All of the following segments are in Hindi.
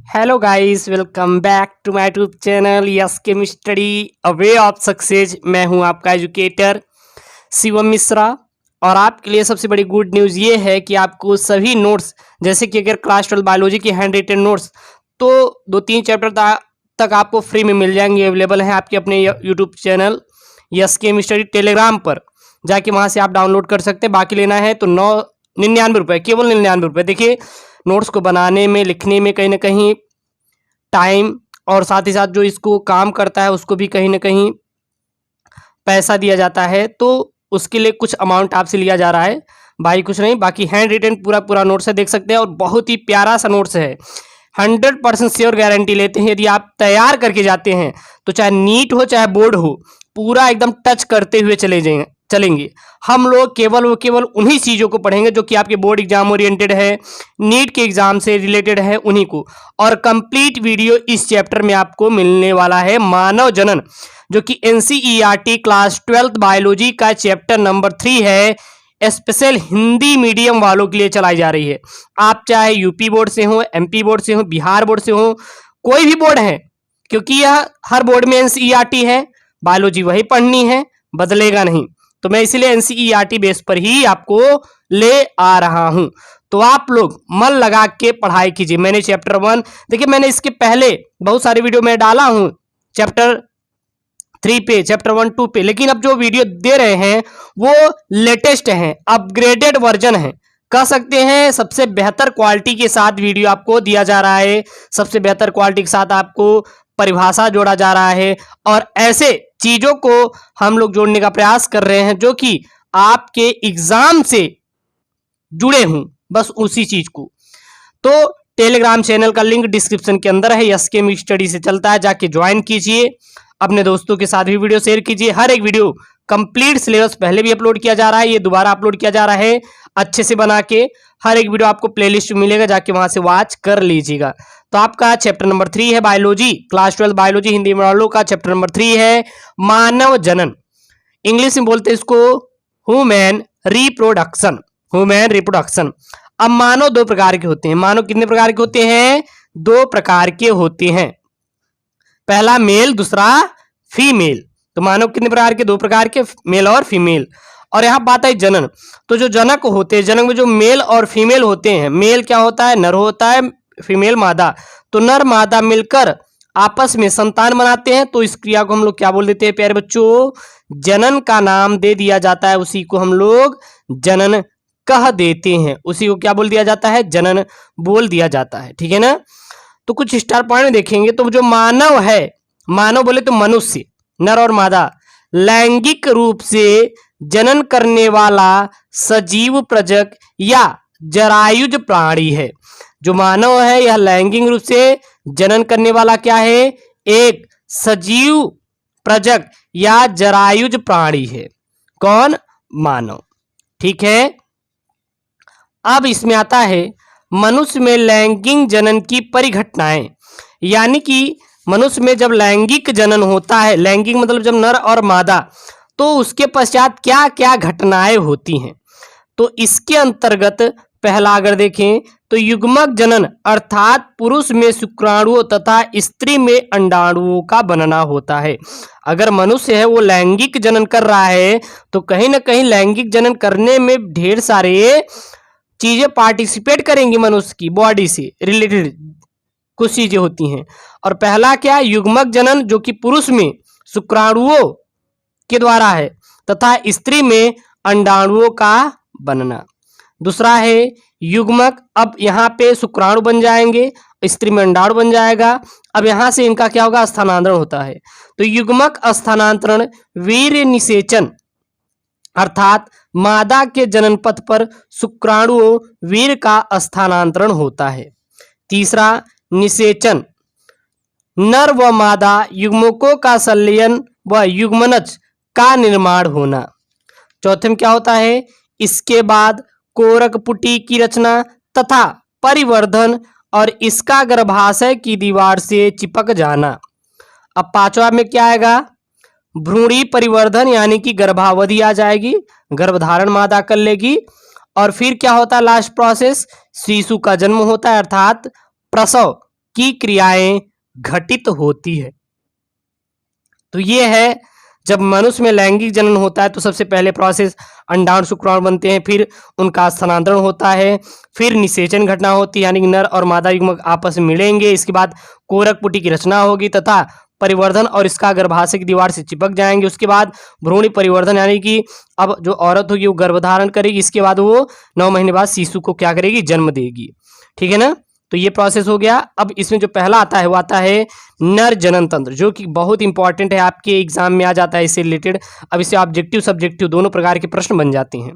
Hello guys, welcome back to my YouTube channel yes chem study a way of success. मैं हूं आपका एजुकेटर शिवम मिश्रा। और आपके लिए सबसे बड़ी गुड न्यूज़ ये है कि आपको सभी नोट्स, जैसे कि अगर क्लास 12 बायोलॉजी की हैंड रिटन नोट्स, तो 2-3 चैप्टर तक आपको फ्री में मिल जाएंगे। अवेलेबल हैं आपके अपने YouTube channel yes chem study Telegram पर जाके वहाँ से आप डाउनलोड कर सकते हैं। बाकी लेना है तो 99 रुपये, केवल 99 रुपये। देखिए, नोट्स को बनाने में, लिखने में कहीं ना कहीं टाइम, और साथ ही साथ जो इसको काम करता है उसको भी कहीं ना कहीं पैसा दिया जाता है, तो उसके लिए कुछ अमाउंट आपसे लिया जा रहा है भाई, कुछ नहीं। बाकी हैंड रिटन पूरा नोट्स है, देख सकते हैं, और बहुत ही प्यारा सा नोट्स है। 100% श्योर गारंटी लेते हैं। यदि आप तैयार करके जाते हैं तो चाहे नीट हो चाहे बोर्ड हो, पूरा एकदम टच करते हुए चलेंगे। हम लोग केवल उन्हीं चीज़ों को पढ़ेंगे जो कि आपके बोर्ड एग्जाम ओरिएंटेड है, नीट के एग्जाम से रिलेटेड है, उन्हीं को। और कंप्लीट वीडियो इस चैप्टर में आपको मिलने वाला है, मानव जनन, जो कि एनसीईआरटी क्लास 12 बायोलॉजी का चैप्टर नंबर 3 है। स्पेशल हिंदी मीडियम वालों के लिए चलाई जा रही है। आप चाहे यूपी बोर्ड से हो, एमपी बोर्ड से हो, बिहार बोर्ड से हो, कोई भी बोर्ड है, क्योंकि यह हर बोर्ड में एनसीईआरटी है, बायोलॉजी वही पढ़नी है, बदलेगा नहीं। तो मैं इसीलिए एनसीईआरटी बेस पर ही आपको ले आ रहा हूं। तो आप लोग मन लगा के पढ़ाई कीजिए। मैंने चैप्टर 1, देखिए, मैंने इसके पहले बहुत सारे वीडियो में डाला हूं चैप्टर 3 पे, चैप्टर 1, 2 पे, लेकिन अब जो वीडियो दे रहे हैं वो लेटेस्ट हैं, अपग्रेडेड वर्जन है, कह सकते हैं। सबसे बेहतर क्वालिटी के साथ वीडियो आपको दिया जा रहा है, सबसे बेहतर क्वालिटी के साथ आपको परिभाषा जोड़ा जा रहा है, और ऐसे चीजों को हम लोग जोड़ने का प्रयास कर रहे हैं जो कि आपके एग्जाम से जुड़े हूं, बस उसी चीज को। तो टेलीग्राम चैनल का लिंक डिस्क्रिप्शन के अंदर है, यस केम स्टडी से चलता है, जाके ज्वाइन कीजिए। अपने दोस्तों के साथ भी वीडियो शेयर कीजिए। हर एक वीडियो कंप्लीट सिलेबस पहले भी अपलोड किया जा रहा है, ये दोबारा अपलोड किया जा रहा है अच्छे से बना के। हर एक वीडियो आपको प्लेलिस्ट में मिलेगा, जाके वहां से वॉच कर लीजिएगा। तो आपका चैप्टर नंबर 3 है बायोलॉजी, क्लास 12 बायोलॉजी हिंदी वालों का चैप्टर नंबर 3 है मानव जनन। इंग्लिश में बोलते हैं इसको ह्यूमन रिप्रोडक्शन, ह्यूमन रिप्रोडक्शन। अब मानव 2 प्रकार के होते हैं। मानव कितने प्रकार के होते हैं? 2 प्रकार के होते हैं। पहला मेल, दूसरा फीमेल। तो मानव कितने प्रकार के? 2 प्रकार के, मेल और फीमेल। और यहाँ बात है जनन। तो जो जनक होते हैं, जनक में जो मेल और फीमेल होते हैं, मेल क्या होता है? नर होता है, फीमेल मादा। तो नर मादा मिलकर आपस में संतान बनाते हैं, तो इस क्रिया को हम लोग क्या बोल देते हैं प्यारे बच्चों? जनन का नाम दे दिया जाता है। उसी को हम लोग जनन कह देते हैं, उसी को क्या बोल दिया जाता है? जनन बोल दिया जाता है, ठीक है ना। तो कुछ स्टार पॉइंट देखेंगे तो जो मानव है, मानव बोले तो मनुष्य, नर और मादा, लैंगिक रूप से जनन करने वाला सजीव प्रजक या जरायुज प्राणी है। जो मानव है यह लैंगिक रूप से जनन करने वाला क्या है? एक सजीव प्रजक या जरायुज प्राणी है। कौन? मानव, ठीक है। अब इसमें आता है मनुष्य में लैंगिक जनन की परिघटनाएं, यानी कि मनुष्य में जब लैंगिक जनन होता है, लैंगिक मतलब जब नर और मादा, तो उसके पश्चात क्या क्या घटनाएं होती हैं। तो इसके अंतर्गत पहला अगर देखें तो युग्मक जनन, अर्थात पुरुष में शुक्राणुओं तथा स्त्री में अंडाणुओं का बनना होता है। अगर मनुष्य है वो लैंगिक जनन कर रहा है, तो कहीं ना कहीं लैंगिक जनन करने में ढेर सारे चीजें पार्टिसिपेट करेंगी, मनुष्य की बॉडी से रिलेटेड कुछ चीजें होती हैं। और पहला क्या? युग्मक जनन, जो कि पुरुष में शुक्राणुओं के द्वारा है तथा स्त्री में अंडाणुओं का बनना। दूसरा है युग्मक, अब यहाँ पे शुक्राणु बन जाएंगे, स्त्री में अंडाणु बन जाएगा। अब यहाँ से इनका क्या होगा? स्थानांतरण होता है। तो युग्मक स्थानांतरण वीर्य निषेचन, अर्थात मादा के जनन पथ पर शुक्राणुओं वीर्य का स्थानांतरण होता है। तीसरा निषेचन, नर व मादा युग्मकों का संलयन व युग्मनज का निर्माण होना। चौथे में क्या होता है? इसके बाद कोरक पुटी की रचना तथा परिवर्धन और इसका गर्भाशय की दीवार से चिपक जाना। अब पांचवा में क्या आएगा? भ्रूणी परिवर्धन, यानी कि गर्भावधि आ जाएगी, गर्भधारण मादा कर लेगी। और फिर क्या होता है लास्ट प्रोसेस? शिशु का जन्म होता है, अर्थात प्रसव की क्रियाएं घटित होती है। तो ये है, जब मनुष्य में लैंगिक जनन होता है तो सबसे पहले प्रोसेस अंडाणु शुक्राणु बनते हैं, फिर उनका स्थानांतरण होता है, फिर निषेचन घटना होती है, यानी कि नर और मादा युग्मक आपस में मिलेंगे, इसके बाद कोरक पुटी की रचना होगी तथा परिवर्धन और इसका गर्भाशय की दीवार से चिपक जाएंगे। उसके बाद भ्रूणी परिवर्धन, यानी कि अब जो औरत होगी वो गर्भधारण करेगी, इसके बाद वो 9 महीने बाद शिशु को क्या करेगी, जन्म देगी। ठीक है ना, तो ये प्रोसेस हो गया। अब इसमें जो पहला आता है वो आता है नर जनन तंत्र, जो कि बहुत इंपॉर्टेंट है, आपके एग्जाम में आ जाता है इससे रिलेटेड। अब इससे ऑब्जेक्टिव सब्जेक्टिव दोनों प्रकार के प्रश्न बन जाते हैं।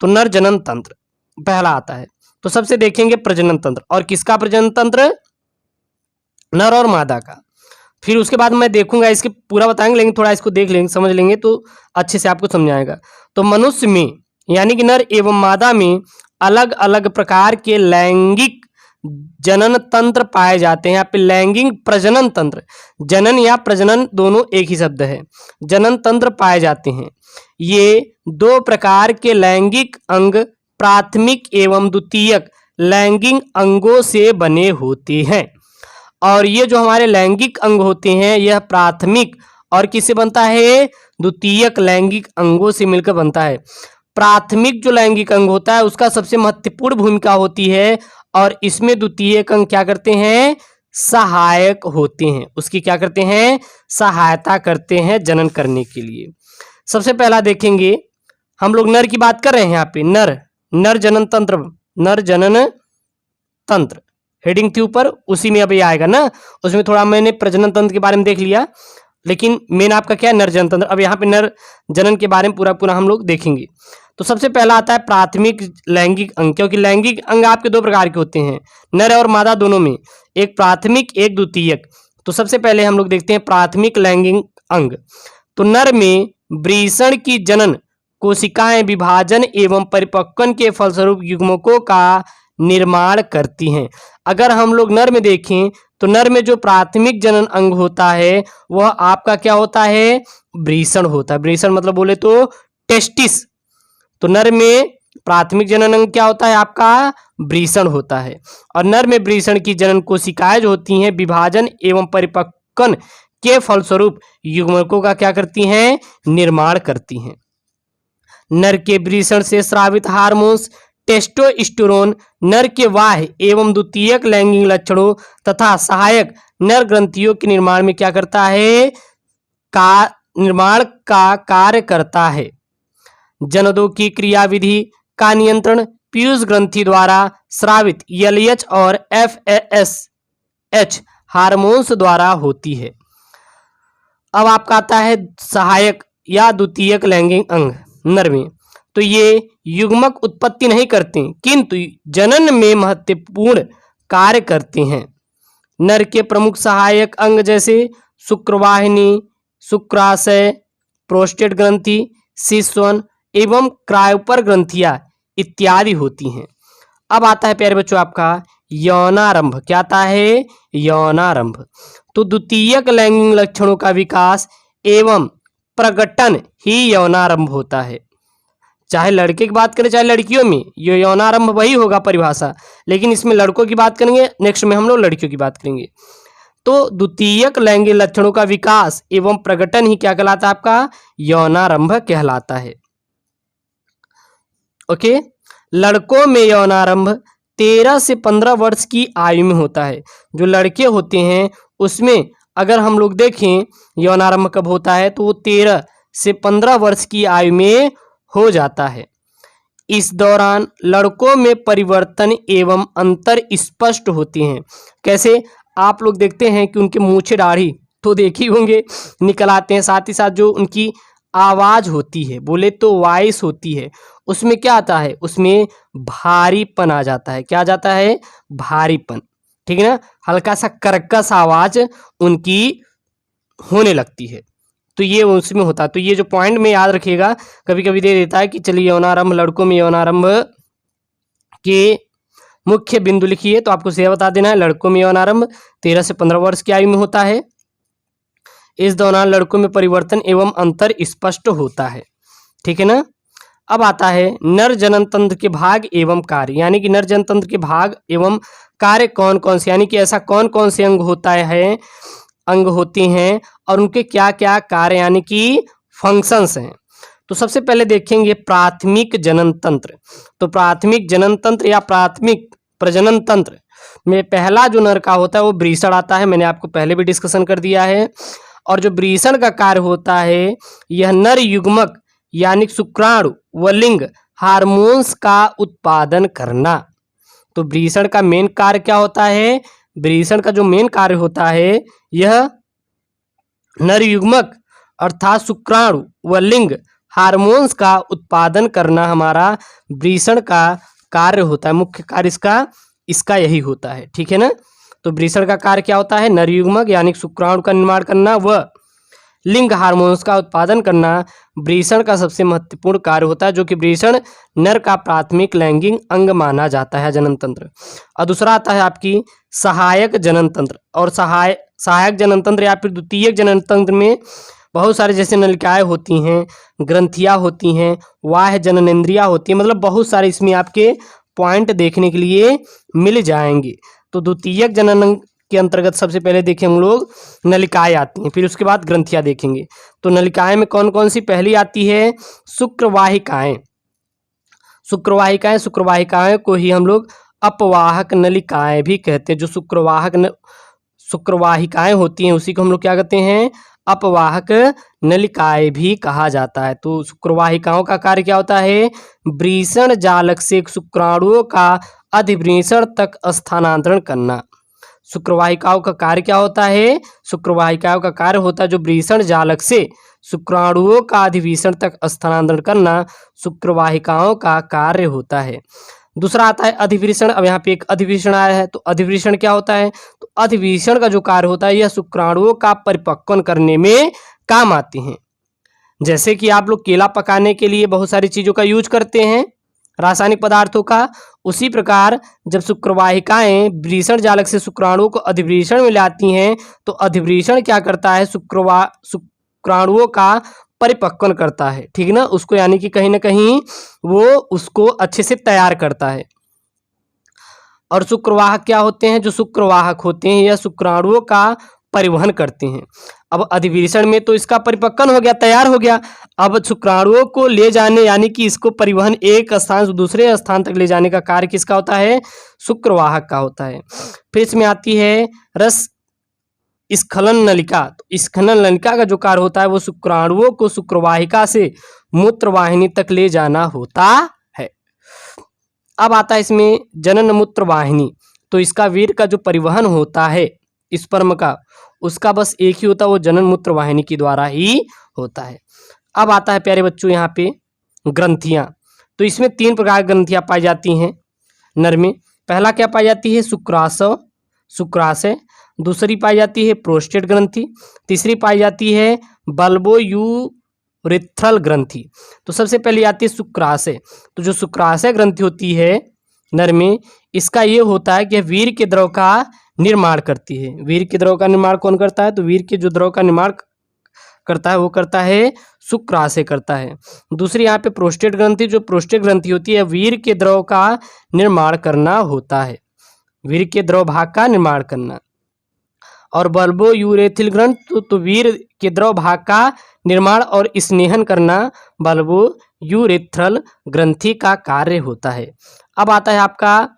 तो नर जनन तंत्र पहला आता है। तो सबसे देखेंगे प्रजनन तंत्र, और किसका प्रजनन तंत्र, नर और मादा का। फिर उसके बाद मैं देखूंगा, इसके पूरा बताएंगे, लेकिन थोड़ा इसको देख लेंगे, समझ लेंगे तो अच्छे से आपको समझाएगा। तो मनुष्य में यानी कि नर एवं मादा में अलग अलग प्रकार के लैंगिक जनन तंत्र पाए जाते हैं। यहाँ पे लैंगिक प्रजनन तंत्र, जनन या प्रजनन दोनों एक ही शब्द है, जनन तंत्र पाए जाते हैं। ये 2 प्रकार के लैंगिक अंग प्राथमिक एवं द्वितीयक लैंगिक अंगों से बने होते हैं। और ये जो हमारे लैंगिक अंग होते हैं यह प्राथमिक और किससे बनता है, द्वितीयक लैंगिक अंगों से मिलकर बनता है। प्राथमिक जो लैंगिक अंग होता है उसका सबसे महत्वपूर्ण भूमिका होती है, और इसमें द्वितीयक अंग क्या करते हैं, सहायक होते हैं, उसकी क्या करते हैं, सहायता करते हैं जनन करने के लिए। सबसे पहला देखेंगे, हम लोग नर की बात कर रहे हैं, यहाँ पे नर जनन तंत्र, नर जनन तंत्र हेडिंग थी ऊपर, उसी में अभी आएगा ना। उसमें थोड़ा मैंने प्रजनन तंत्र के बारे में देख लिया, लेकिन मेन आपका क्या है, नर जनन तंत्र। अब यहाँ पे नर जनन के बारे में पूरा हम लोग देखेंगे। तो सबसे पहला आता है प्राथमिक लैंगिक अंग, क्योंकि लैंगिक अंग आपके 2 प्रकार के होते हैं, नर और मादा दोनों में, एक प्राथमिक एक द्वितीयक। तो सबसे पहले हम लोग देखते हैं प्राथमिक लैंगिक अंग। तो नर में वृषण की जनन कोशिकाएं विभाजन एवं परिपक्वन के फलस्वरूप युग्मकों का निर्माण करती हैं। अगर हम लोग नर में देखें तो नर में जो प्राथमिक जनन अंग होता है वह आपका क्या होता है, वृषण होता है। वृषण मतलब बोले तो टेस्टिस। तो नर में प्राथमिक जनन अंग क्या होता है, आपका वृषण होता है। और नर में वृषण की जनन कोशिकाएं जो होती हैं विभाजन एवं परिपक्वन के फलस्वरूप युग्मकों का क्या करती हैं, निर्माण करती हैं। नर के वृषण से स्रावित हार्मोन्स टेस्टोस्टेरोन नर के बाह्य एवं द्वितीयक लैंगिक लक्षणों तथा सहायक नर ग्रंथियों के निर्माण में क्या करता है, निर्माण का कार्य करता है। जननों की क्रियाविधि का नियंत्रण पीयूष ग्रंथि द्वारा स्रावित LH और FSH हार्मोन्स द्वारा होती है। अब आपका आता है सहायक या द्वितीयक लैंगिक अंग नर में। तो ये युग्मक उत्पत्ति नहीं करते किंतु जनन में महत्वपूर्ण कार्य करते हैं। नर के प्रमुख सहायक अंग जैसे शुक्रवाहिनी, शुक्राशय, प्रोस्टेट ग्रंथि, शिश्वन एवं क्रायोपर ग्रंथियां इत्यादि होती हैं। अब आता है प्यारे बच्चों आपका यौनारंभ। क्या आता है, यौनारंभ। तो द्वितीयक लैंगिक लक्षणों का विकास एवं प्रकटन ही यौनारंभ होता है। चाहे लड़के की बात करें चाहे लड़कियों में, ये यौनारंभ वही होगा परिभाषा, लेकिन इसमें लड़कों की बात करेंगे, नेक्स्ट में हम लोग लड़कियों की बात करेंगे। तो द्वितीयक लैंगिक लक्षणों का विकास एवं प्रकटन ही क्या कहलाता है, आपका यौनारंभ कहलाता है। ओके, लड़कों में यौनारंभ 13 से 15 वर्ष की आयु में होता है। जो लड़के होते हैं उसमें अगर हम लोग देखें यौनारंभ कब होता है तो वो 13 से 15 वर्ष की आयु में हो जाता है। इस दौरान लड़कों में परिवर्तन एवं अंतर स्पष्ट होते हैं। कैसे, आप लोग देखते हैं कि उनके मूछे दाढ़ी तो देखे होंगे निकल आते हैं, साथ ही साथ जो उनकी आवाज होती है बोले तो वॉइस होती है, उसमें क्या आता है, उसमें भारीपन आ जाता है। क्या आ जाता है, भारीपन। ठीक है ना, हल्का सा कर्कश आवाज उनकी होने लगती है, तो ये उसमें होता है। तो ये जो पॉइंट में याद रखिएगा, कभी कभी दे देता है कि चलिए यौनारंभ, लड़कों में यौनारंभ के मुख्य बिंदु लिखिए, तो आपको यह बता देना है लड़कों में यौनारंभ 13 से 15 वर्ष की आयु में होता है। इस दौरान लड़कों में परिवर्तन एवं अंतर स्पष्ट होता है। ठीक है ना। अब आता है नर जनन तंत्र के भाग एवं कार्य, यानी कि नर जनन तंत्र के भाग एवं कार्य कौन कौन से, यानी कि ऐसा कौन कौन से अंग होता है, अंग होते हैं और उनके क्या क्या कार्य यानी कि फंक्शंस हैं। तो सबसे पहले देखेंगे प्राथमिक जनन तंत्र। तो प्राथमिक जनन तंत्र या प्राथमिक प्रजनन तंत्र में पहला जो नर का होता है वो वृषण आता है, मैंने आपको पहले भी डिस्कशन कर दिया है। और जो वृषण का कार्य होता है यह नर युग्मक यानी शुक्राणु व लिंग हार्मोन्स का उत्पादन करना। तो वृषण का मेन कार्य क्या होता है, वृषण का जो मेन कार्य होता है यह नर युग्मक अर्थात शुक्राणु व लिंग हार्मोन्स का उत्पादन करना हमारा वृषण का कार्य होता है। मुख्य कार्य इसका यही होता है, ठीक है ना। तो वृषण का कार्य क्या होता है, नर युग्मक यानी शुक्राणु का निर्माण करना व लिंग हार्मोन्स का उत्पादन करना वृषण का सबसे महत्वपूर्ण कार्य होता है, जो कि वृषण नर का प्राथमिक लैंगिक अंग माना जाता है जनन तंत्र। और दूसरा आता है आपकी सहायक जनन तंत्र। और सहायक जनन तंत्र या फिर द्वितीयक जनन तंत्र में बहुत सारे जैसे नलिकाएं होती हैं, ग्रंथियां होती हैं, बाह्य जननेंद्रियां होती हैं, मतलब बहुत सारे इसमें आपके पॉइंट देखने के लिए मिल जाएंगे। तो द्वितीयक जनन के अंतर्गत सबसे पहले देखें हम लोग नलिकाएं आती हैं, फिर उसके बाद ग्रंथियां देखेंगे। तो नलिकाएं में कौन कौन सी, पहली आती है शुक्रवाहिकाएं। शुक्रवाहिकाएं को ही हम लोग अपवाहक नलिकाएं भी कहते हैं। जो शुक्रवाहिकाएं होती हैं उसी को हम लोग क्या कहते हैं, अपवाहक नलिकाएं भी कहा जाता है। तो शुक्रवाहिकाओं का कार्य क्या होता है, वृषण जालक से शुक्राणुओं का अधिवृषण तक स्थानांतरण करना। शुक्रवाहिकाओं का कार्य क्या होता है, शुक्रवाहिकाओं का कार्य होता है जो वृषण जालक से शुक्राणुओं का अधिवृषण तक स्थानांतरण करना शुक्रवाहिकाओं का कार्य होता है। दूसरा आता है अधिवृषण। अब यहाँ पे एक अधिवृषण आया है, तो अधिवृषण क्या होता है, तो अधिवृषण का जो कार्य होता है यह शुक्राणुओं का परिपक्वन करने में काम आते हैं। जैसे कि आप लोग केला पकाने के लिए बहुत सारी चीज़ों का यूज करते हैं, रासायनिक पदार्थों का, उसी प्रकार जब शुक्रवाहिकाएं वृषण जालक से शुक्राणुओं को अधिवृषण में लाती हैं तो अधिवृषण क्या करता है, शुक्राणुओं का परिपक्वन करता है, ठीक ना, उसको यानी कि कहीं ना कहीं वो उसको अच्छे से तैयार करता है। और शुक्रवाहक क्या होते हैं, जो शुक्रवाहक होते हैं यह शुक्राणुओं का परिवहन करते हैं। अब अधिवृषण में तो इसका परिपक्वन हो गया, तैयार हो गया। अब शुक्राणुओं को ले जाने यानी कि इसको परिवहन एक स्थान से दूसरे स्थान तक ले जाने का कार्य किसका होता है, शुक्रवाहक का होता है। फिर इसमें आती है रस स्खलन नलिका। तो स्खलन नलिका का जो कार्य होता है वो शुक्राणुओं को शुक्रवाहिका से मूत्रवाहिनी तक ले जाना होता है। अब आता है इसमें जनन मूत्र वाहिनी। तो इसका वीर्य का जो परिवहन होता है स्पर्म का, उसका बस एक ही होता है, वो जनन मूत्र वाहिनी के द्वारा ही होता है। अब आता है प्यारे बच्चों यहाँ पे ग्रंथियां। तो इसमें 3 प्रकार की ग्रंथियां पाई जाती हैं नर में। पहला क्या पाई जाती है, शुक्राशय। दूसरी पाई जाती है प्रोस्टेट ग्रंथि। तीसरी पाई जाती है बल्बोयूरेथ्रल ग्रंथि। तो सबसे पहले आती है शुक्राशय। तो जो शुक्राशय ग्रंथि होती है नर में, इसका ये होता है कि वीर्य के द्रव का निर्माण करती है। वीर्य के द्रव का निर्माण कौन करता है, तो वीर्य के जो द्रव का निर्माण करता है वो करता है शुक्राशय करता है। दूसरी यहाँ पे प्रोस्टेट ग्रंथि। जो प्रोस्टेट ग्रंथि होती है वीर्य के द्रव का निर्माण करना होता है, वीर्य के द्रव भाग का निर्माण करना। और बल्बोयूरेथिल ग्रंथि तो वीर्य के द्रव भाग का निर्माण और स्नेहन करना बल्बोयूरेथ्रल ग्रंथि का कार्य होता है। अब आता है आपका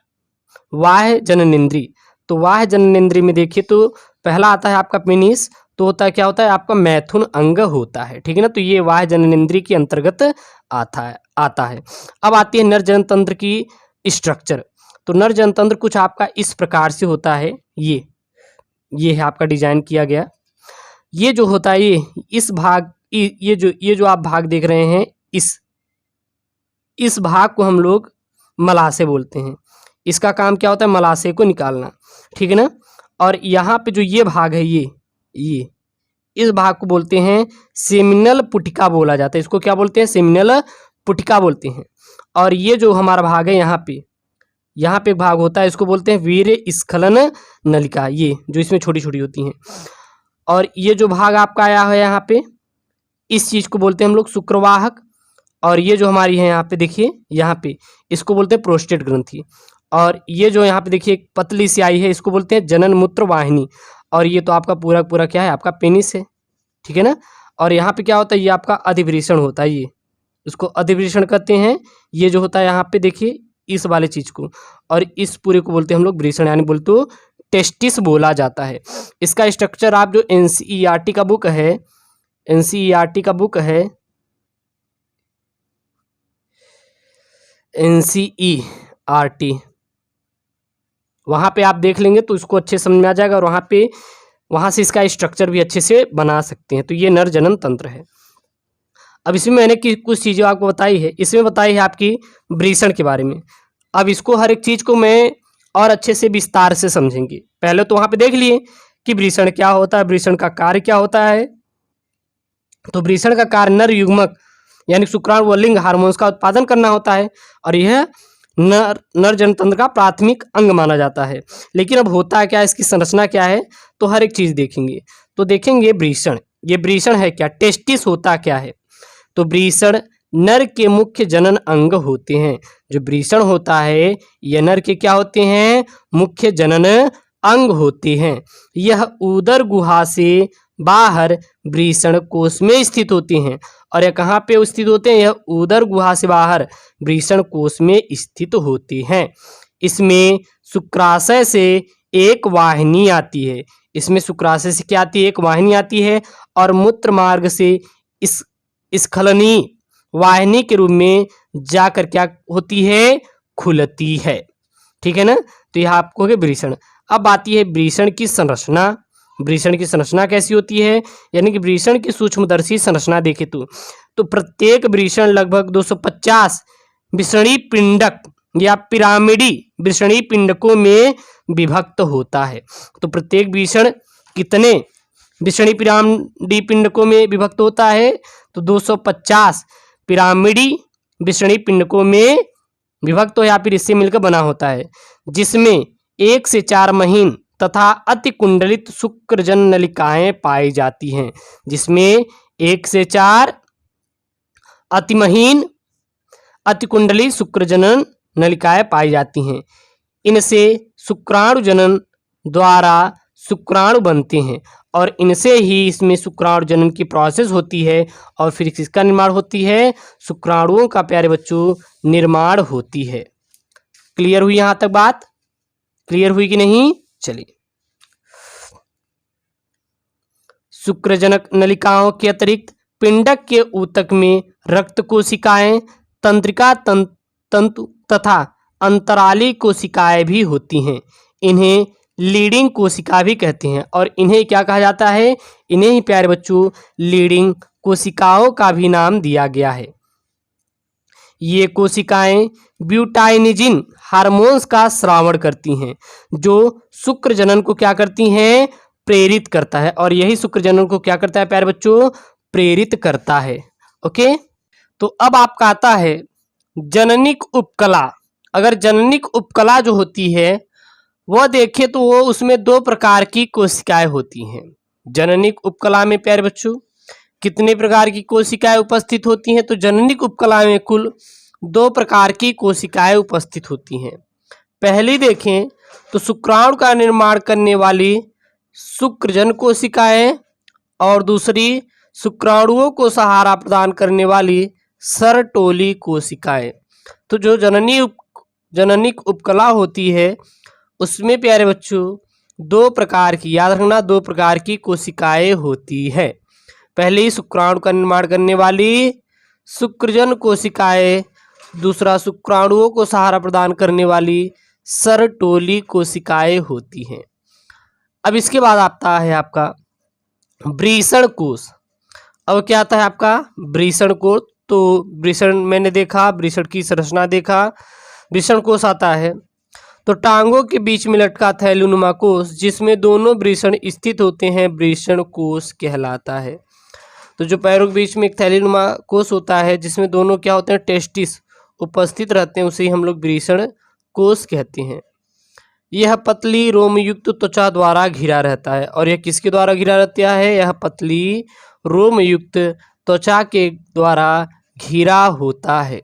बाह्य जननेंद्रिय। तो बाह्य जननेंद्रिय में देखिए तो पहला आता है आपका पेनिस। तो होता है क्या होता है, आपका मैथुन अंग होता है, ठीक है ना। तो ये बाह्य जननेंद्रिय के अंतर्गत आता है। अब आती है नर जनतंत्र की स्ट्रक्चर। तो नर जनतंत्र कुछ आपका इस प्रकार से होता है, ये है आपका डिजाइन किया गया। ये जो होता है इस भाग, ये जो आप भाग देख रहे हैं, इस भाग को हम लोग मलाशय बोलते हैं। इसका काम क्या होता है, मलाशय को निकालना, ठीक है ना। और यहाँ पे जो ये भाग है, ये इस भाग को बोलते हैं सेमिनल पुटिका बोला जाता है। इसको क्या बोलते हैं, सेमिनल पुटिका बोलते हैं। और ये जो हमारा भाग है यहाँ पे एक भाग होता है, इसको बोलते हैं वीर्य स्खलन नलिका, ये जो इसमें छोटी छोटी होती हैं। और ये जो भाग आपका आया है यहाँ पे, इस चीज़ को बोलते हैं हम लोग शुक्रवाहक। और ये जो हमारी है यहाँ पे देखिए, यहाँ पे इसको बोलते हैं प्रोस्टेट ग्रंथि। और ये जो यहाँ पे देखिए एक पतली सी आई है, इसको बोलते हैं जनन मूत्र वाहिनी। और ये तो आपका पूरा पूरा क्या है, आपका पेनिस है, ठीक है ना। और यहाँ पे क्या होता है, ये आपका अधिवृषण होता है, ये इसको अधिवृषण कहते हैं। ये जो होता है यहाँ पे देखिए इस वाले चीज को, और इस पूरे को बोलते हैं हम लोग वृषण, यानी बोलते तो टेस्टिस बोला जाता है। इसका स्ट्रक्चर आप जो एनसीईआरटी का बुक है, एनसीईआरटी का बुक है, एनसीईआरटी, वहाँ पे आप देख लेंगे तो इसको अच्छे समझ में आ जाएगा, और वहाँ से इसका स्ट्रक्चर भी अच्छे से बना सकते हैं। तो ये नर जनन तंत्र है। अब इसमें मैंने कुछ चीज़ें आपको बताई है, इसमें बताई है आपकी वृषण के बारे में। अब इसको हर एक चीज़ को मैं और अच्छे से विस्तार से समझेंगे। पहले तो वहाँ पे देख लिए कि वृषण क्या होता है, वृषण का कार्य क्या होता है। तो वृषण का कार्य नर युग्मक यानी शुक्राणु व लिंग हार्मोन्स का उत्पादन करना होता है, और यह नर जनतंत्र का प्राथमिक अंग माना जाता है। लेकिन अब होता है क्या, इसकी संरचना क्या है, तो हर एक चीज देखेंगे। तो देखेंगे वृषण, ये वृषण है क्या, टेस्टिस होता क्या है। तो वृषण नर के मुख्य जनन अंग होते हैं। जो वृषण होता है यह नर के क्या होते हैं, मुख्य जनन अंग होते हैं। यह उदर गुहा से बाहर वृषण कोश में स्थित होते हैं। और यह कहाँ पे स्थित होते हैं, यह उदर गुहा से बाहर वृषण कोश में स्थित होते हैं। इसमें शुक्राशय से एक वाहिनी आती है, इसमें शुक्राशय से क्या आती है, एक वाहिनी आती है, और मूत्र मार्ग से इस स्खलनी वाहिनी के रूप में जाकर क्या होती है, खुलती है, ठीक है ना। तो यह आपको है वृषण। अब आती है वृषण की संरचना। वृषण की संरचना कैसी होती है, यानी कि वृषण की सूक्ष्मदर्शी संरचना देखे तो प्रत्येक वृषण लगभग 250 वृषणी पिंडक या पिरामिडी वृषणी पिंडकों में विभक्त होता है। तो प्रत्येक वृषण कितने वृषणी पिरामिडी पिंडकों में विभक्त होता है, तो 250 पिरामिडी वृषणी पिंडकों में विभक्त हो या फिर इससे मिलकर बना होता है, जिसमें 1 से 4 महीन तथा अति कुंडलित शुक्रजन नलिकाएं पाई जाती हैं। जिसमें 1 से 4 अतिमहीन अतिकुंडली शुक्रजनन नलिकाएं पाई जाती हैं। इनसे शुक्राणु जनन द्वारा शुक्राणु बनते हैं, और इनसे ही इसमें शुक्राणु जनन की प्रोसेस होती है, और फिर किसका निर्माण होती है, शुक्राणुओं का प्यारे बच्चों निर्माण होती है। क्लियर हुई यहाँ तक बात, क्लियर हुई कि नहीं। चलिए, शुक्रजनक नलिकाओं के अतिरिक्त पिंडक के ऊतक में रक्त कोशिकाएं, तंत्रिका तंतु तथा अंतराली कोशिकाएं भी होती हैं। इन्हें लीडिंग कोशिका भी कहते हैं, और इन्हें क्या कहा जाता है, इन्हें ही प्यारे बच्चों लीडिंग कोशिकाओं का भी नाम दिया गया है। ये कोशिकाएं ब्यूटाइनिजिन हार्मोन्स का स्रावण करती हैं, जो शुक्र जनन को क्या करती हैं, प्रेरित करता है, और यही शुक्र जनन को क्या करता है प्यारे बच्चों, प्रेरित करता है। ओके, तो अब आपका आता है जननिक उपकला। अगर जननिक उपकला जो होती है वह देखें तो वो उसमें 2 प्रकार की कोशिकाएं होती हैं। जननिक उपकला में प्यारे बच्चों कितने प्रकार की कोशिकाएं उपस्थित होती हैं, तो जननिक उपकला में कुल 2 प्रकार की कोशिकाएं उपस्थित होती हैं। पहली देखें तो शुक्राणु का निर्माण करने वाली शुक्रजन कोशिकाएं, और दूसरी शुक्राणुओं को सहारा प्रदान करने वाली सरटोली कोशिकाएं। तो जो जननिक उपकला होती है उसमें प्यारे बच्चों 2 प्रकार की, याद रखना, 2 प्रकार की कोशिकाएं होती है। पहली शुक्राणु का निर्माण करने वाली शुक्रजन कोशिकाएं, दूसरा शुक्राणुओं को सहारा प्रदान करने वाली सरटोली कोशिकाएं होती हैं। अब इसके बाद आता है आपका वृषण कोश। अब क्या आता है आपका वृषण कोश। तो वृषण मैंने देखा, वृषण की संरचना देखा, वृषण कोश आता है। तो टांगों के बीच में लटका थैलीनुमा कोश जिसमें दोनों वृषण स्थित होते हैं वृषण कोश कहलाता है। तो जो पैरों के बीच में एक थैलीनुमा कोश होता है जिसमें दोनों क्या होते हैं, टेस्टिस उपस्थित रहते हैं, उसे ही हम लोग वृषण कोश कहते हैं। यह पतली रोमयुक्त त्वचा द्वारा घिरा रहता है, और यह किसके द्वारा घिरा रहता है, यह पतली रोमयुक्त त्वचा के द्वारा घिरा होता है।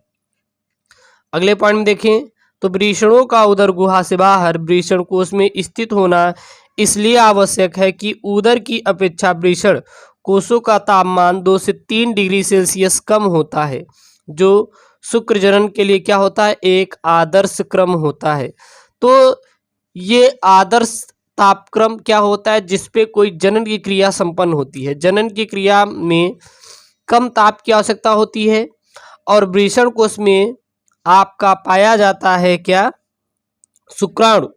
अगले पॉइंट में देखें तो वृषणों का उदर गुहा से बाहर वृषण कोश में स्थित होना इसलिए आवश्यक है कि उदर की अपेक्षा वृषण कोशों का तापमान 2 से 3 डिग्री सेल्सियस कम होता है, जो शुक्र जनन के लिए क्या होता है, एक आदर्श क्रम होता है। तो ये आदर्श तापक्रम क्या होता है, जिसपे कोई जनन की क्रिया संपन्न होती है। जनन की क्रिया में कम ताप की आवश्यकता होती है और वृषण कोश में आपका पाया जाता है क्या, शुक्राणु,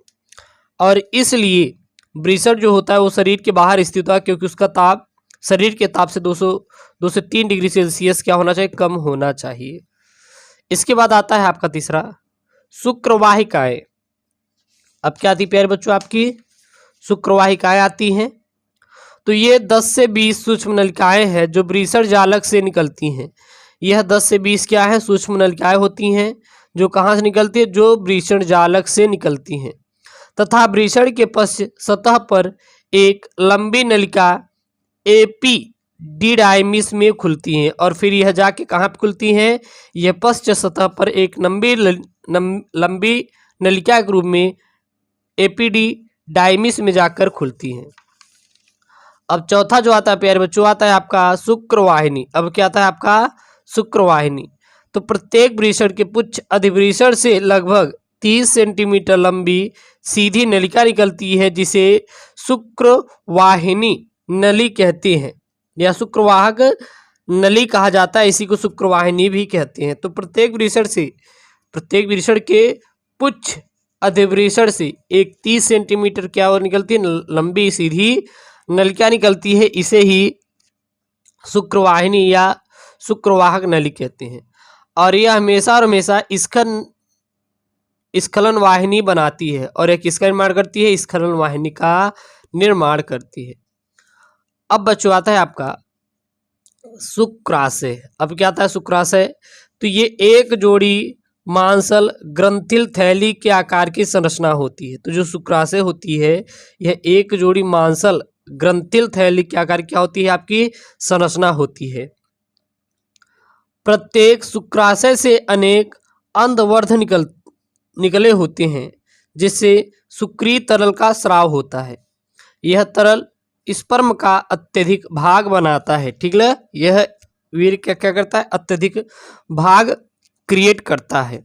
और इसलिए वृषण जो होता है वो शरीर के बाहर स्थित होता है, क्योंकि उसका ताप शरीर के ताप से 2 से 3 डिग्री सेल्सियस क्या होना चाहिए, कम होना चाहिए। इसके बाद आता है आपका तीसरा, शुक्रवाहिकाएं। अब क्या आती प्यारे बच्चों, आपकी शुक्रवाहिकाएं आती हैं। तो ये 10 से 20 सूक्ष्म नलिकाएं हैं जो वृषण जालक से निकलती हैं। यह 10 से 20 क्या है, सूक्ष्म नलिकाएं होती हैं जो कहाँ से निकलती है, जो वृषण जालक से निकलती हैं, तथा वृषण के पश्च सतह पर एक लंबी नलिका एपिडिडाइमिस में खुलती हैं और फिर यह जाके कहाँ पे खुलती हैं, यह पश्च सतह पर एक लंबी नलिका के रूप में एपिडिडाइमिस में जाकर खुलती हैं। अब चौथा जो आता है प्यारे बच्चों, आता है आपका शुक्रवाहिनी। अब क्या आता है आपका शुक्रवाहिनी। तो प्रत्येक वृषण के पुच्छ अधिवृषण से लगभग 30 सेंटीमीटर लंबी सीधी नलिका निकलती है, जिसे शुक्रवाहिनी नली कहते हैं या शुक्रवाहक नली कहा जाता है। इसी को शुक्रवाहिनी भी कहते हैं। तो प्रत्येक वृषण के पुच्छ अधिवृषण से एक 30 सेंटीमीटर क्या और निकलती है, लंबी सीधी नलिका निकलती है। इसे ही शुक्रवाहिनी या शुक्रवाहक नली कहते हैं। और यह हमेशा स्खलन वाहिनी बनाती है और एक किसका निर्माण करती है, स्खलन वाहिनी का निर्माण करती है। अब बच्चों आता है आपका शुक्राशय। अब क्या आता है शुक्राशय, तो ये एक जोड़ी मांसल ग्रंथिल थैली के आकार की संरचना होती है। तो जो शुक्राशय होती है यह एक जोड़ी मांसल ग्रंथिल थैली के आकार क्या होती है, आपकी संरचना होती है। प्रत्येक शुक्राशय से अनेक अंधवर्ध निकले होते हैं, जिससे शुक्रीय तरल का स्राव होता है। यह तरल स्पर्म का अत्यधिक भाग बनाता है। ठीक है, यह वीर्य क्या करता है, अत्यधिक भाग क्रिएट करता है।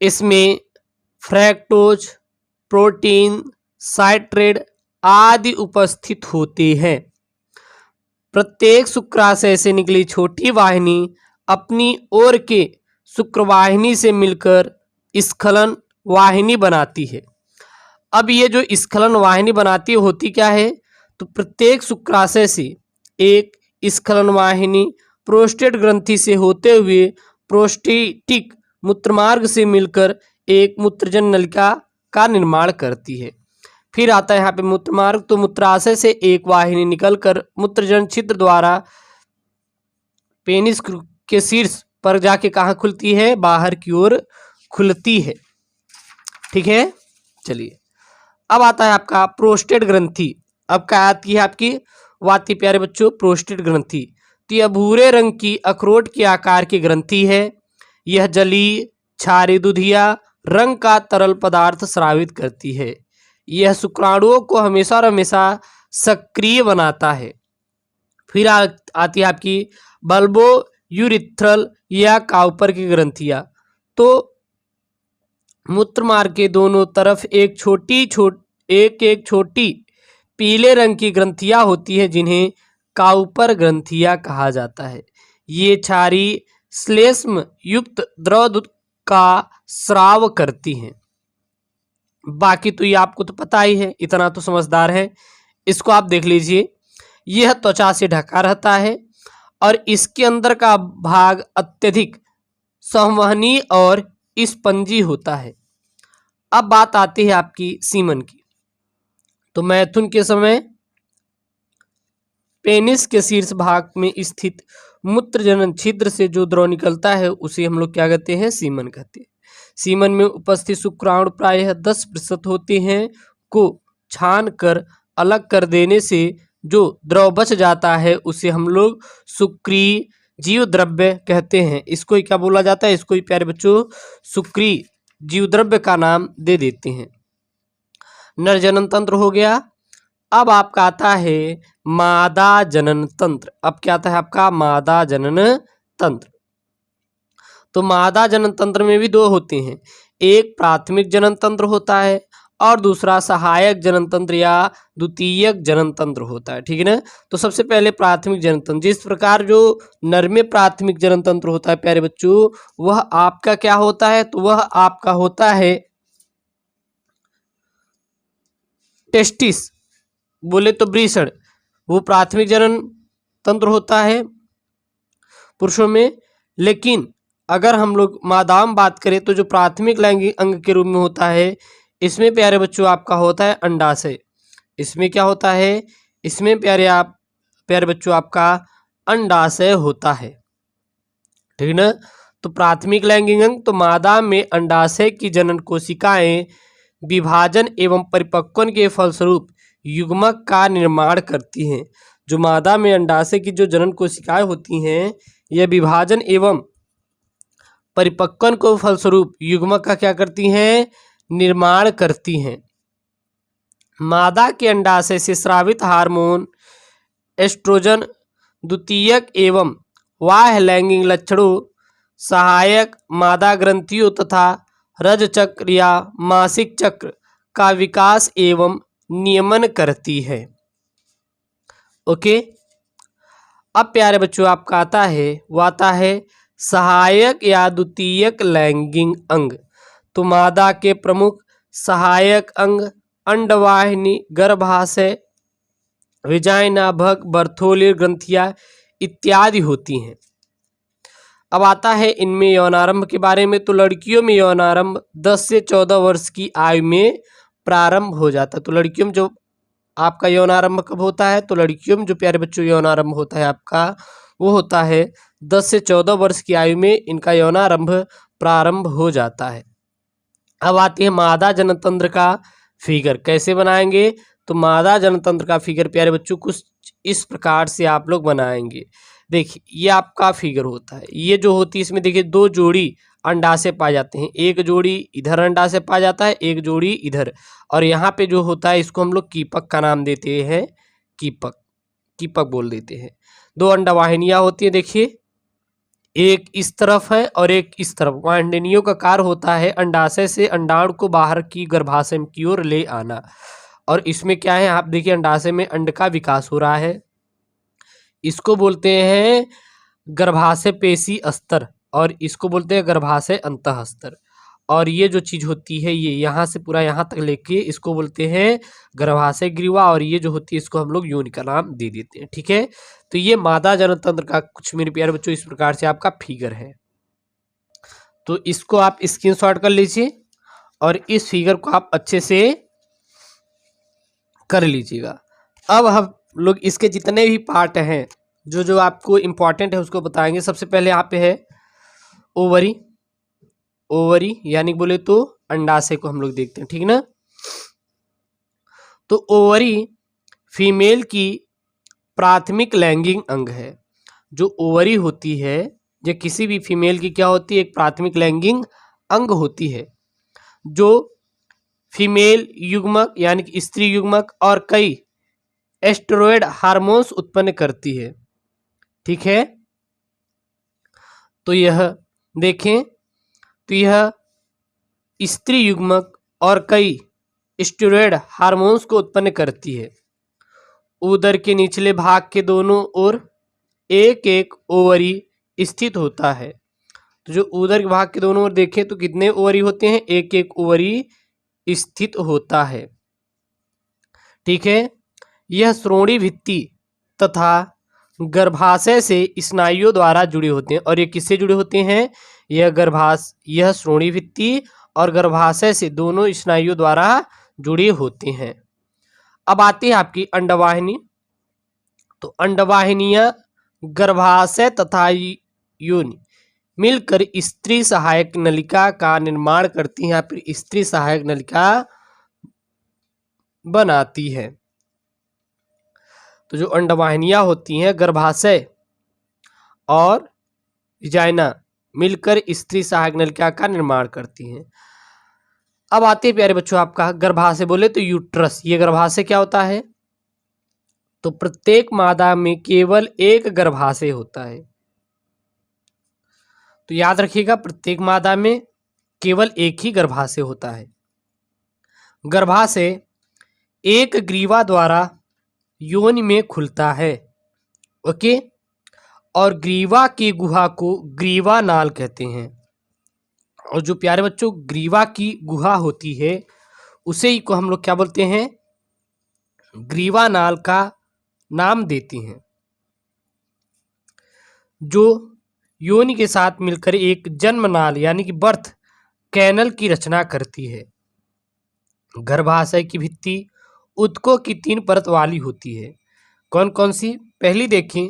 इसमें फ्रैक्टोज, प्रोटीन, साइट्रेट आदि उपस्थित होते हैं। प्रत्येक शुक्राशय से निकली छोटी वाहिनी अपनी ओर के शुक्रवाहिनी से मिलकर स्खलन वाहिनी बनाती है। अब ये जो स्खलन वाहिनी बनाती होती क्या है, तो प्रत्येक शुक्राशय से एक स्खलन वाहिनी प्रोस्टेट ग्रंथि से होते हुए प्रोस्टेटिक मूत्रमार्ग से मिलकर एक मूत्रजन नलिका का निर्माण करती है। फिर आता है यहाँ पे मूत्रमार्ग। तो मूत्राशय से एक वाहिनी निकलकर मूत्रजन छिद्र द्वारा पेनिस के शीर्ष पर जाके कहाँ खुलती है, बाहर की ओर खुलती है। ठीक है, चलिए अब आता है आपका प्रोस्टेट ग्रंथि। अब क्या आती है आपकी, वाती प्यारे बच्चों प्रोस्टेट ग्रंथि। तो यह भूरे रंग की अखरोट के आकार की ग्रंथि है। यह जलीय क्षारीय दुधिया रंग का तरल पदार्थ स्रावित करती है। यह शुक्राणुओं को हमेशा सक्रिय बनाता है। फिर आती है आपकी बल्बो यूरिथ्रल या काउपर की ग्रंथियां। तो मूत्रमार्ग के दोनों तरफ एक छोटी पीले रंग की ग्रंथियां होती है, जिन्हें काउपर ग्रंथियां कहा जाता है। ये क्षारीय श्लेष्म युक्त द्रव का स्राव करती हैं। बाकी तो ये आपको तो पता ही है, इतना तो समझदार है। इसको आप देख लीजिए, यह त्वचा से ढका रहता है और इसके अंदर का भाग अत्यधिक संवहनी और स्पंजी होता है। अब बात आती है आपकी सीमन की। तो मैथुन के समय पेनिस के शीर्ष भाग में स्थित मूत्रजनन छिद्र से जो द्रव निकलता है उसे हम लोग क्या कहते हैं, सीमन कहते हैं। सीमन में उपस्थित शुक्राणु प्रायः 10% होते हैं, को छान कर अलग कर देने से जो द्रव बच जाता है उसे हम लोग शुक्रीय जीव द्रव्य कहते हैं। इसको ही क्या बोला जाता है, इसको ही प्यारे बच्चों शुक्रिय जीव द्रव्य का नाम दे देते हैं। नर जनन तंत्र हो गया। अब आपका आता है मादा जनन तंत्र। अब क्या आता है आपका मादा जनन तंत्र। तो मादा जनन तंत्र में भी दो होते हैं, एक प्राथमिक जनन तंत्र होता है और दूसरा सहायक जनन तंत्र या द्वितीयक जनन तंत्र होता है। ठीक है ना। तो सबसे पहले प्राथमिक जनन तंत्र, जिस प्रकार जो नर में प्राथमिक जनन तंत्र होता है प्यारे बच्चों, वह आपका क्या होता है, तो वह आपका होता है टेस्टिस, बोले तो वृषण, वो प्राथमिक जनन तंत्र होता है पुरुषों में। लेकिन अगर हम लोग मादाओं में बात करें तो जो प्राथमिक लैंगिक अंग के रूप में होता है, इसमें प्यारे बच्चों आपका होता है अंडाशय। इसमें क्या होता है, इसमें प्यारे बच्चों आपका अंडाशय होता है। ठीक है ना। तो प्राथमिक लैंगिक अंग, तो मादा में अंडाशय की जनन कोशिकाएं विभाजन एवं परिपक्वन के फलस्वरूप युग्मक का निर्माण करती हैं। जो मादा में अंडाशय की जो जनन कोशिकाएं होती हैं, यह विभाजन एवं परिपक्वन को फलस्वरूप युग्मक का क्या करती हैं, निर्माण करती हैं। मादा के अंडाशय से स्रावित हार्मोन एस्ट्रोजन द्वितीयक एवं बाह्य लैंगिक लक्षणों, सहायक मादा ग्रंथियों तथा रजचक्र या मासिक चक्र का विकास एवं नियमन करती है। ओके। अब प्यारे बच्चों आपका आता है, वो आता है सहायक या द्वितीयक लैंगिक अंग। तो मादा के प्रमुख सहायक अंग अंडवाहिनी, गर्भाशय, विजाइना, भग, बर्थोली ग्रंथियां इत्यादि होती हैं। अब आता है इनमें यौनारंभ के बारे में। तो लड़कियों में यौनारंभ 10 से 14 वर्ष की आयु में प्रारंभ हो जाता है। तो लड़कियों में जो आपका यौनारंभ कब होता है, तो लड़कियों में जो प्यारे बच्चों यौनारंभ होता है आपका, वो होता है 10 से 14 वर्ष की आयु में इनका यौनारंभ प्रारंभ हो जाता है। अब आती है मादा जननतंत्र का फिगर कैसे बनाएंगे। तो मादा जननतंत्र का फिगर प्यारे बच्चों कुछ इस प्रकार से आप लोग बनाएंगे। देखिए ये आपका फिगर होता है, ये जो होती है इसमें देखिए दो जोड़ी अंडाशय पाए जाते हैं, एक जोड़ी इधर अंडाशय पाया जाता है, एक जोड़ी इधर, और यहाँ पे जो होता है इसको हम लोग कीपक का नाम देते हैं, कीपक, कीपक बोल देते हैं। दो अंडवाहिनियाँ होती है, देखिए एक इस तरफ है और एक इस तरफ। वाहिनियों का कार्य होता है अंडाशय से अंडाणु को बाहर की गर्भाशय की ओर ले आना। और इसमें क्या है, आप देखिए अंडाशय में अंड का विकास हो रहा है, इसको बोलते हैं गर्भाशय पेशी अस्तर और इसको बोलते हैं गर्भाशय अंतः स्तर। और ये जो चीज होती है ये यहाँ से पूरा यहाँ तक लेके इसको बोलते हैं गर्भाशय ग्रीवा, और ये जो होती है इसको हम लोग योनि का नाम दे देते हैं। ठीक है। तो ये मादा जननतंत्र का कुछ मेरे प्यारे बच्चों इस प्रकार से आपका फिगर है। तो इसको आप स्क्रीनशॉट कर लीजिए और इस फिगर को आप अच्छे से कर लीजिएगा। अब हम लोग इसके जितने भी पार्ट हैं जो जो आपको इम्पोर्टेंट है उसको बताएंगे। सबसे पहले यहाँ पे है ओवरी, ओवरी यानी बोले तो अंडाशय को हम लोग देखते हैं। ठीक ना। तो ओवरी फीमेल की प्राथमिक लैंगिक अंग है। जो ओवरी होती है ये किसी भी फीमेल की क्या होती है, एक प्राथमिक लैंगिक अंग होती है, जो फीमेल युग्मक यानी कि स्त्री युग्मक और कई एस्टेरॉयड हार्मोन्स उत्पन्न करती है। ठीक है। तो यह देखें, तो यह स्त्री युग्मक और कई स्टेरॉयड हार्मोन्स को उत्पन्न करती है। उदर के निचले भाग के दोनों ओर एक एक ओवरी स्थित होता है। तो जो उदर के भाग के दोनों ओर देखें तो कितने ओवरी होते हैं, एक एक ओवरी स्थित होता है। ठीक है। यह श्रोणि भित्ति तथा गर्भाशय से स्नायुओं द्वारा जुड़े होते हैं। और ये किससे जुड़े होते हैं, यह श्रोणि भित्ति और गर्भाशय से दोनों स्नायुओं द्वारा जुड़े होते हैं। अब आती है आपकी अंडवाहिनी। तो अंडवाहिनियां गर्भाशय तथा योनि मिलकर स्त्री सहायक नलिका का निर्माण करती हैं, या फिर स्त्री सहायक नलिका बनाती है। तो जो अंडवाहिनियां होती हैं गर्भाशय और विजाइना मिलकर स्त्री सहायक नलिका का निर्माण करती हैं। अब आते हैं प्यारे बच्चों आपका गर्भाशय। बोले तो यूट्रस, ये गर्भाशय क्या होता है? तो प्रत्येक मादा में केवल एक गर्भाशय होता है। तो याद रखिएगा, प्रत्येक मादा में केवल एक ही गर्भाशय होता है। गर्भाशय एक ग्रीवा द्वारा योनि में खुलता है। ओके, और ग्रीवा की गुहा को ग्रीवा नाल कहते हैं। और जो प्यारे बच्चों ग्रीवा की गुहा होती है उसे ही को हम लोग क्या बोलते हैं? ग्रीवा नाल का नाम देते हैं, जो योनि के साथ मिलकर एक जन्म नाल यानी कि बर्थ कैनल की रचना करती है। गर्भाशय की भित्ति ऊतकों की 3 परत वाली होती है। कौन कौन सी? पहली देखें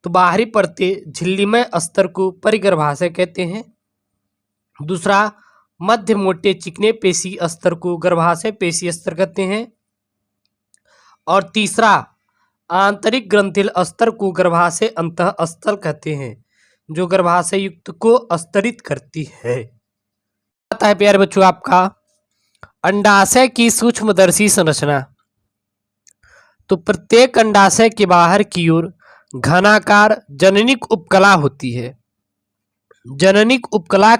तो बाहरी परतें झिल्लीमय अस्तर को परिगर्भाशय कहते हैं। दूसरा, मध्य मोटे चिकने पेशी अस्तर को गर्भाशय पेशी अस्तर कहते हैं। और तीसरा, आंतरिक ग्रंथिल अस्तर को गर्भाशय अंतः अस्तर कहते हैं, जो गर्भाशय युक्त को अस्तरित करती है। आता है प्यारे बच्चों आपका अंडाशय की सूक्ष्मदर्शी संरचना। तो प्रत्येक अंडाशय के बाहर की ओर घनाकार जननिक उपकला होती है। जननिक उपकला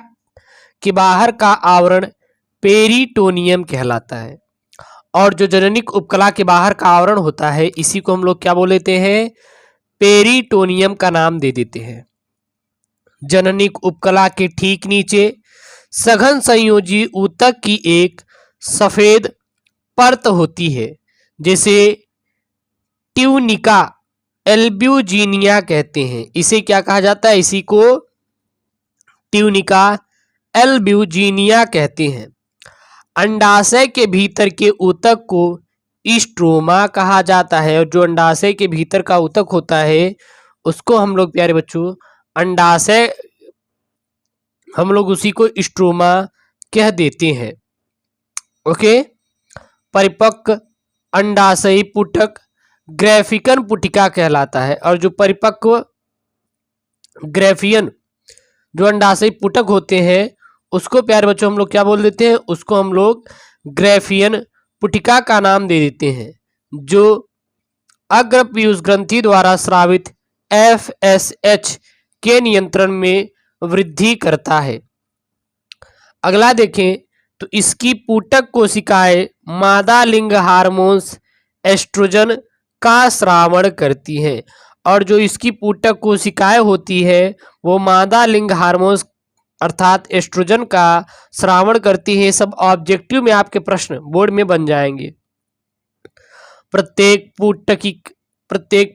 के बाहर का आवरण पेरिटोनियम कहलाता है। और जो जननिक उपकला के बाहर का आवरण होता है इसी को हम लोग क्या बोल लेते हैं? पेरिटोनियम का नाम दे देते हैं। जननिक उपकला के ठीक नीचे सघन संयोजी ऊतक की एक सफेद परत होती है, जिसे ट्यूनिका एल्ब्यूजिनिया कहते हैं। इसे क्या कहा जाता है? इसी को ट्यूनिका एल्ब्यूजिनिया कहते हैं। अंडाशय के भीतर के ऊतक को स्ट्रोमा कहा जाता है, और जो अंडाशय के भीतर का ऊतक होता है उसको हम लोग प्यारे बच्चों अंडाशय हम लोग उसी को स्ट्रोमा कह देते हैं। ओके, परिपक्व अंडाशयी पुटक ग्राफिकन पुटिका कहलाता है। और जो परिपक्व ग्राफियन जो अंडाशयी पुटक होते हैं उसको प्यारे बच्चों हम लोग क्या बोल देते हैं? उसको हम लोग ग्राफियन पुटिका का नाम दे देते हैं, जो अग्र पीयूष ग्रंथि द्वारा स्रावित FSH के नियंत्रण में वृद्धि करता है। अगला देखें तो इसकी पुटक कोशिकाएं मादा लिंग हार्मोन्स एस्ट्रोजन का स्रावण करती हैं। और जो इसकी पुटक कोशिकाएं होती है वो मादा लिंग हार्मोन्स अर्थात एस्ट्रोजन का स्रावण करती है। सब ऑब्जेक्टिव में आपके प्रश्न बोर्ड में बन जाएंगे। प्रत्येक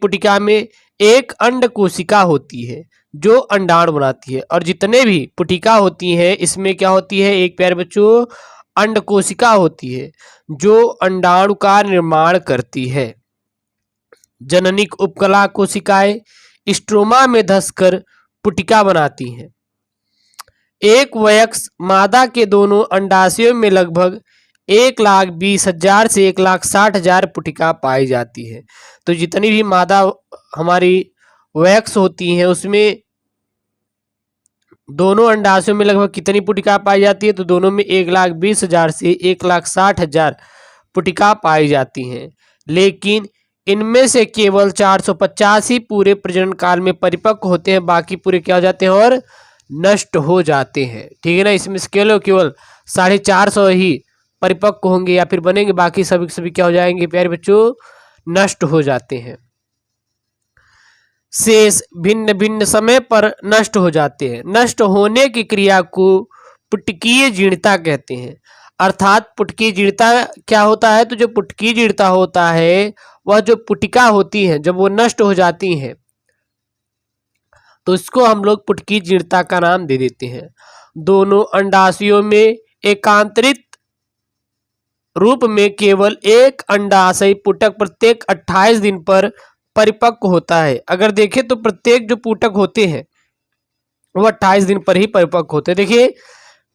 पुटिका में एक अंड कोशिका होती है जो अंडाणु बनाती है। और जितने भी पुटिका होती हैं इसमें क्या होती है? एक प्यारे बच्चों अंड कोशिका होती है जो अंडाणु का निर्माण करती है। जननिक उपकला कोशिकाएं स्ट्रोमा में धंसकर पुटिका बनाती हैं। एक वयस्क मादा के दोनों अंडाशयों में लगभग 1,20,000 से 1,60,000 पुटिका पाई जाती है। तो जितनी भी मादा हमारी वयस्क होती हैं उसमें दोनों अंडाशयों में लगभग कितनी पुटिका पाई जाती है? तो दोनों में 1,20,000 से 1,60,000 पुटिका पाई जाती हैं। लेकिन इनमें से केवल 450 ही पूरे प्रजनन काल में परिपक्व होते हैं, बाकी पूरे क्या हो जाते हैं? और नष्ट हो जाते हैं। ठीक है ना, इसमें से केवल 450 ही परिपक्व होंगे या फिर बनेंगे, बाकी सभी क्या हो जाएंगे प्यारे बच्चों? नष्ट हो जाते हैं। शेष भिन्न भिन्न समय पर नष्ट हो जाते हैं। नष्ट होने की क्रिया को पुटकीय जीर्णता कहते हैं। अर्थात पुटकीय जीर्णता क्या होता है? तो जो पुटकीय जीर्णता होता है वह जो पुटिका होती है जब वो नष्ट हो जाती हैं तो इसको हम लोग पुटकीय जीर्णता का नाम दे देते हैं। दोनों अंडाशयों में एकांतरित रूप में केवल एक अंडाशयी पुटक प्रत्येक 28 दिन पर परिपक्व होता है। अगर देखें तो प्रत्येक जो पुटक होते हैं वो 28 दिन पर ही परिपक्व होते हैं। देखिए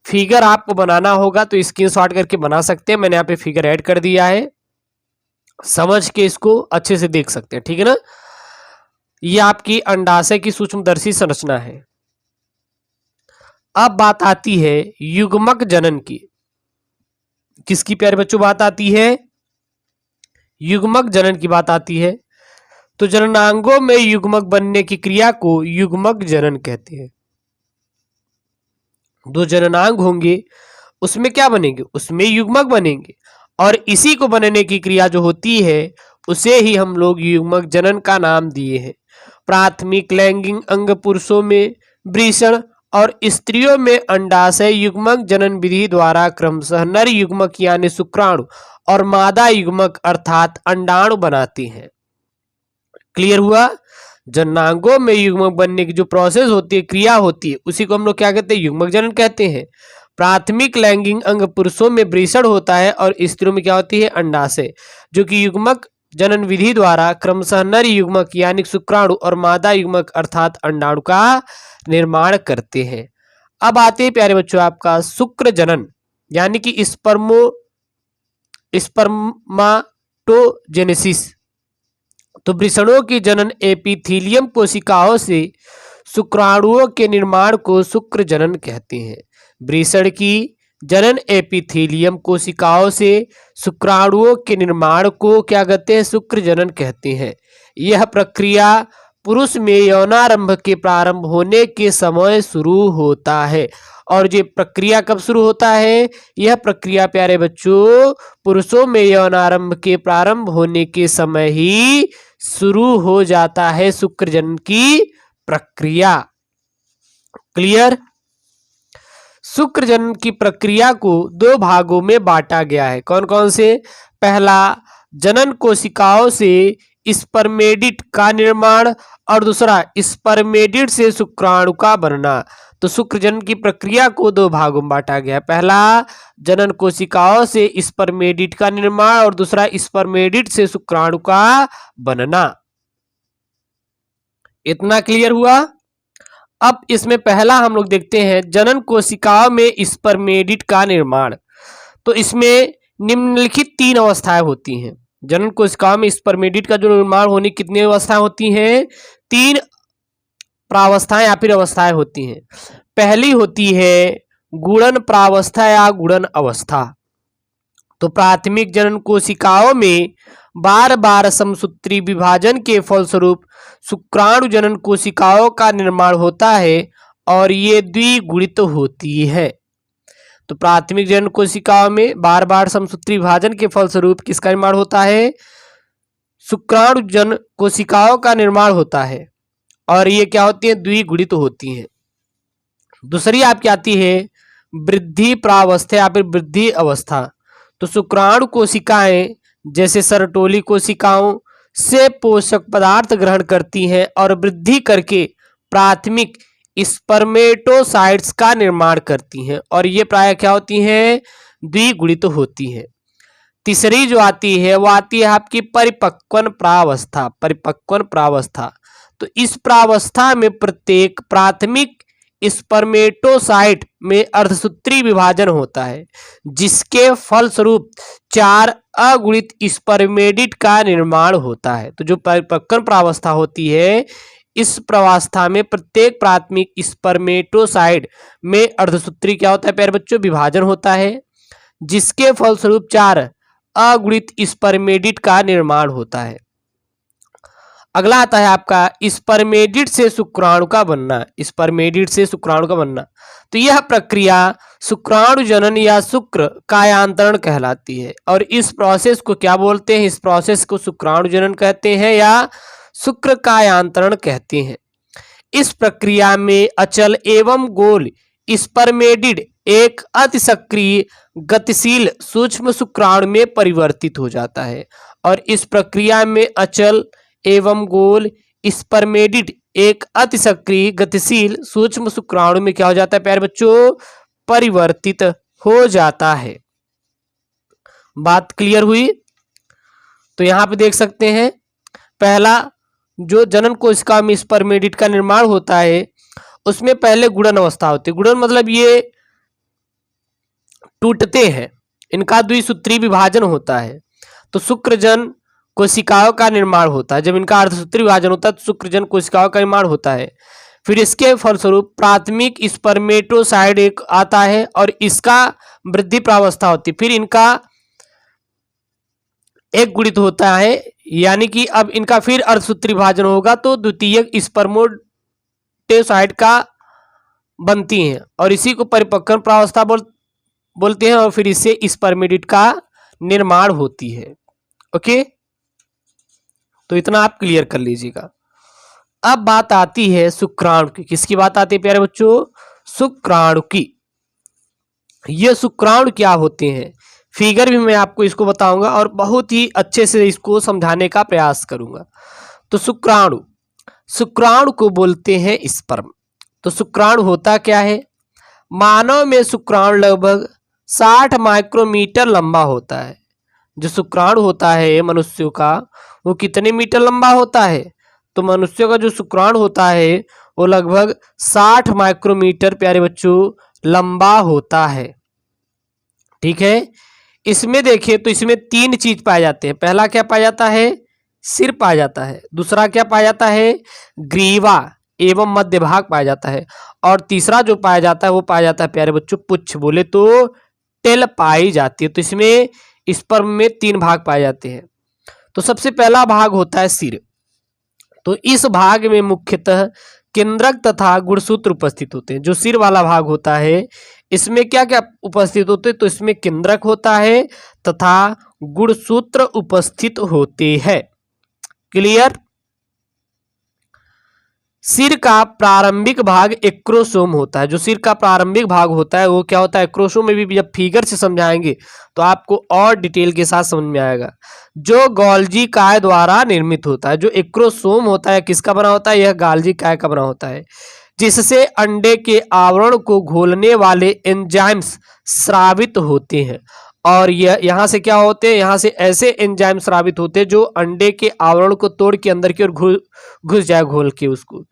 फिगर आपको बनाना होगा तो स्क्रीनशॉट करके बना सकते हैं, मैंने यहाँ पे फिगर ऐड कर दिया है, समझ के इसको अच्छे से देख सकते हैं। ठीक है ना, ये आपकी अंडाशय की सूक्ष्मदर्शी संरचना है। अब बात आती है युग्मक जनन की। किसकी प्यारे बच्चों बात आती है? युग्मक जनन की बात आती है। तो जननांगों में युग्मक बनने की क्रिया को युग्मक जनन कहते हैं। दो जननांग होंगे, उसमें क्या बनेंगे? उसमें युग्मक बनेंगे, और इसी को बनने की क्रिया जो होती है उसे ही हम लोग युग्मक जनन का नाम दिए हैं। प्राथमिक लैंगिक अंग पुरुषों में वृषण और स्त्रियों में अंडाशय युग्मक जनन विधि द्वारा क्रमशः नर युग्मक यानी शुक्राणु और मादा युग्मक अर्थात अंडाणु बनाते हैं। क्लियर हुआ? जननांगों में युग्मक बनने की जो प्रोसेस होती है, क्रिया होती है, उसी को हम लोग क्या कहते हैं? युग्मक जनन कहते हैं। प्राथमिक लैंगिक अंग पुरुषों में वृषण होता है और स्त्रियों में क्या होती है? अंडाशय, जो कि युग्मक जनन विधि द्वारा क्रमशः नर युग्मक यानी शुक्राणु और मादा युग्मक अर्थात अंडाणु का निर्माण करते हैं। अब आते हैं प्यारे बच्चों आपका शुक्र जनन यानी कि स्पर्माटोजेनेसिस। तो वृषणों की जनन एपिथीलियम कोशिकाओं से शुक्राणुओं के निर्माण को शुक्र जनन कहते हैं। वृषण की जनन एपिथीलियम कोशिकाओं से शुक्राणुओं के निर्माण को क्या कहते हैं? शुक्र जनन कहते हैं। यह प्रक्रिया पुरुष में यौनारंभ के प्रारंभ होने के समय शुरू होता है। और ये प्रक्रिया कब शुरू होता है? यह प्रक्रिया प्यारे बच्चों पुरुषों में यौनारंभ के प्रारंभ होने के समय ही शुरू हो जाता है, शुक्र जनन की प्रक्रिया। क्लियर? शुक्र जनन की प्रक्रिया को दो भागों में बांटा गया है। कौन कौन से? पहला, जनन कोशिकाओं से स्पर्मेडिट का निर्माण, और दूसरा स्पर्मेडिट से शुक्राणु का बनना। तो शुक्र जनन की प्रक्रिया को दो भागों में बांटा गया है। पहला, जनन कोशिकाओं से स्पर्मेडिट का निर्माण, और दूसरा स्पर्मेडिट से शुक्राणु का बनना। इतना क्लियर हुआ? अब इसमें पहला हम लोग देखते हैं जनन कोशिकाओं में स्पर्मेडिट का निर्माण। तो इसमें निम्नलिखित तीन अवस्थाएं होती हैं। जनन कोशिकाओं में स्पर्मेडिट का जो निर्माण होने की कितनी अवस्थाएं होती हैं? तीन प्रावस्थाएं या फिर अवस्थाएं होती हैं। पहली होती है गुणन प्रावस्था या गुणन अवस्था। तो प्राथमिक जनन कोशिकाओं में बार बार समसूत्री विभाजन के फलस्वरूप शुक्राणु जनन कोशिकाओं का निर्माण होता है और ये द्विगुणित होती है। तो प्राथमिक जनन कोशिकाओं में बार बार समसूत्री विभाजन के फलस्वरूप किसका निर्माण होता है? शुक्राणु जनन कोशिकाओं का निर्माण होता है, और ये क्या होती है? द्विगुणित होती हैं। दूसरी आपकी आती है वृद्धि प्रावस्था या फिर वृद्धि अवस्था। तो शुक्राणु कोशिकाएं जैसे सरटोली कोशिकाओं से पोषक पदार्थ ग्रहण करती हैं और वृद्धि करके प्राथमिक स्पर्मेटोसाइट्स का निर्माण करती हैं, और ये प्राय क्या होती हैं? द्विगुणित होती हैं। तीसरी जो आती है वो आती है आपकी परिपक्वन प्रावस्था। परिपक्वन प्रावस्था, तो इस प्रावस्था में प्रत्येक प्राथमिक स्पर्मेटोसाइट में अर्धसूत्री विभाजन होता है, जिसके फलस्वरूप 4 अगुणित स्पर्मेडिट का निर्माण होता है। तो जो परिपक्वन प्रावस्था होती है, इस प्रावस्था में प्रत्येक प्राथमिक स्पर्मेटोसाइट में अर्धसूत्री क्या होता है प्यारे बच्चों? विभाजन होता है, जिसके फलस्वरूप 4 अगुणित स्पर्मेडिट का निर्माण होता है। अगला आता है आपका स्पर्मेडिट से शुक्राणु का बनना। स्पर्मेडिट से शुक्राणु का बनना, तो यह प्रक्रिया शुक्राणु जनन या शुक्र कायांतरण कहलाती है, और इस प्रोसेस को क्या बोलते हैं? इस प्रोसेस को शुक्राणु जनन कहते हैं या शुक्र कायांतरण कहते हैं। इस प्रक्रिया में अचल एवं गोल स्पर्मेडिड एक अति सक्रिय गतिशील सूक्ष्म शुक्राणु में परिवर्तित हो जाता है, और इस प्रक्रिया में अचल एवं गोल स्पर्मेडिड एक अति सक्रिय गतिशील सूक्ष्म शुक्राणु में क्या हो जाता है प्यारे बच्चों? परिवर्तित हो जाता है। बात क्लियर हुई? तो यहां पे देख सकते हैं पहला जो जनन कोशिका में स्पर्मेडिड का निर्माण होता है, उसमें पहले गुणन अवस्था होती है। गुणन मतलब ये टूटते हैं, इनका द्विसूत्री विभाजन होता है। तो शुक्रजन कोशिकाओं का निर्माण होता है। जब इनका अर्धसूत्री विभाजन होता है तो शुक्रजन कोशिकाओं का निर्माण होता है। फिर इसके फलस्वरूप प्राथमिक स्पर्मेटोसाइड एक आता है और इसका वृद्धि प्रावस्था होती है। फिर इनका एक गुणित होता है, यानी कि अब इनका फिर अर्धसूत्री विभाजन होगा तो द्वितीयक स्पर्मेटोसाइड का बनती हैं और इसी को परिपक्वन प्रावस्था बोलते हैं और फिर इससे स्पर्मेटिड का निर्माण होती है। ओके, तो इतना आप क्लियर कर लीजिएगा। अब बात आती है शुक्राणु की। किसकी बात आती है प्यारे बच्चों? शुक्राणु की। ये शुक्राणु क्या होते हैं, फिगर भी मैं आपको इसको बताऊंगा और बहुत ही अच्छे से इसको समझाने का प्रयास करूंगा। तो शुक्राणु, शुक्राणु को बोलते हैं स्पर्म। तो शुक्राणु होता क्या है? मानव में शुक्राणु लगभग 60 माइक्रोमीटर लंबा होता है। जो शुक्राणु होता है मनुष्यों का, वो कितने मीटर लंबा होता है? तो मनुष्यों का जो शुक्राणु होता है वो लगभग 60 माइक्रोमीटर प्यारे बच्चों लंबा होता है। ठीक है, इसमें देखिए तो इसमें 3 चीज पाए जाते हैं। पहला क्या पाया जाता है? सिर पाया जाता है। दूसरा क्या पाया जाता है? ग्रीवा एवं मध्य भाग पाया जाता है। और तीसरा जो पाया जाता है वो पाया जाता है प्यारे बच्चों पुच्छ, बोले तो टेल पाई जाती है। तो इसमें स्पर्म में 3 भाग पाए जाते हैं। तो सबसे पहला भाग होता है सिर। तो इस भाग में मुख्यतः केंद्रक तथा गुणसूत्र उपस्थित होते हैं। जो सिर वाला भाग होता है इसमें क्या क्या उपस्थित होते हैं? तो इसमें केंद्रक होता है तथा गुणसूत्र उपस्थित होते हैं। क्लियर? सिर का प्रारंभिक भाग एक्रोसोम होता है। जो सिर का प्रारंभिक भाग होता है वो क्या होता है? एक्रोसोम में भी जब फिगर से समझाएंगे तो आपको और डिटेल के साथ समझ में आएगा। जो गोल्जी काय द्वारा निर्मित होता है। जो एक्रोसोम होता है किसका बना होता है? यह गोल्जी काय का बना होता है, जिससे अंडे के आवरण को घोलने वाले एंजाइम्स स्रावित होते हैं। और यह यहाँ से क्या होते हैं? यहाँ से ऐसे एंजाइम स्रावित होते हैं जो अंडे के आवरण को तोड़ के अंदर की ओर घुस जाए घोल के उसको।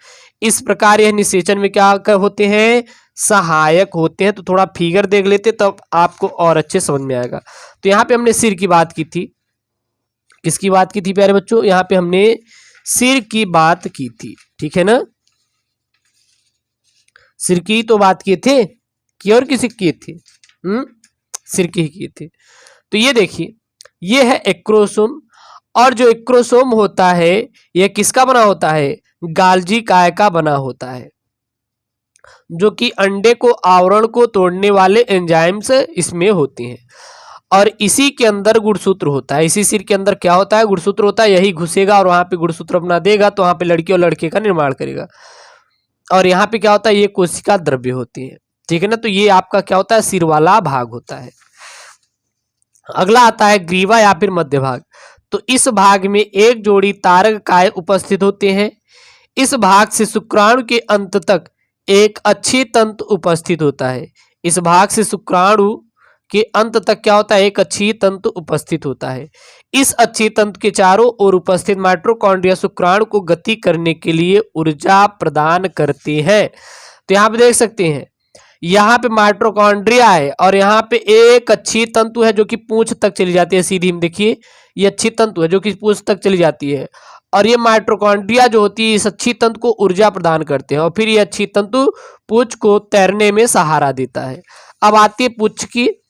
इस प्रकार यह निषेचन में क्या होते हैं? सहायक होते हैं। तो थोड़ा फिगर देख लेते तब आपको और अच्छे समझ में आएगा। तो यहाँ पे हमने सिर की बात की थी। किसकी बात की थी प्यारे बच्चों? यहाँ पे हमने सिर की बात की थी। ठीक है ना? सिर की तो बात किए थे कि और किसी किए थे? सिर की ही किए थे। तो ये देखिए, ये है एक्रोसोम। और जो एक्रोसोम होता है यह किसका बना होता है? गोल्जी काय का बना होता है, जो कि अंडे को आवरण को तोड़ने वाले एंजाइम्स इसमें होते हैं। और इसी के अंदर गुणसूत्र होता है। इसी सिर के अंदर क्या होता है? गुणसूत्र होता है। यही घुसेगा और वहां पे गुणसूत्र अपना देगा तो वहां पे लड़की और लड़के का निर्माण करेगा। और यहाँ पे क्या होता है? ये कोशिका द्रव्य होती है। ठीक है ना? तो ये आपका क्या होता है? सिर वाला भाग होता है। अगला आता है ग्रीवा या फिर मध्य भाग। तो इस भाग में एक जोड़ी तारक काय उपस्थित होते हैं। इस भाग से शुक्राणु के अंत तक एक अच्छी तंतु उपस्थित होता है। इस भाग से शुक्राणु के अंत तक क्या होता है? एक अच्छी तंतु उपस्थित होता है। इस अच्छी तंतु के चारों ओर उपस्थित माइटोकॉन्ड्रिया शुक्राणु को गति करने के लिए ऊर्जा प्रदान करते हैं। तो यहाँ पे देख सकते हैं, यहाँ पे माइटोकॉन्ड्रिया है और यहाँ पे एक अच्छी तंतु है जो कि पूंछ तक चली जाती है सीधी में। देखिए ये अच्छी तंतु है जो कि पूंछ तक चली जाती है और ये माइटोकॉन्ड्रिया जो होती है इस अच्छी तंतु को ऊर्जा प्रदान करते हैं और फिर ये अच्छी तंतु पूंछ को तैरने में सहारा देता है। अब आती है पूंछ की।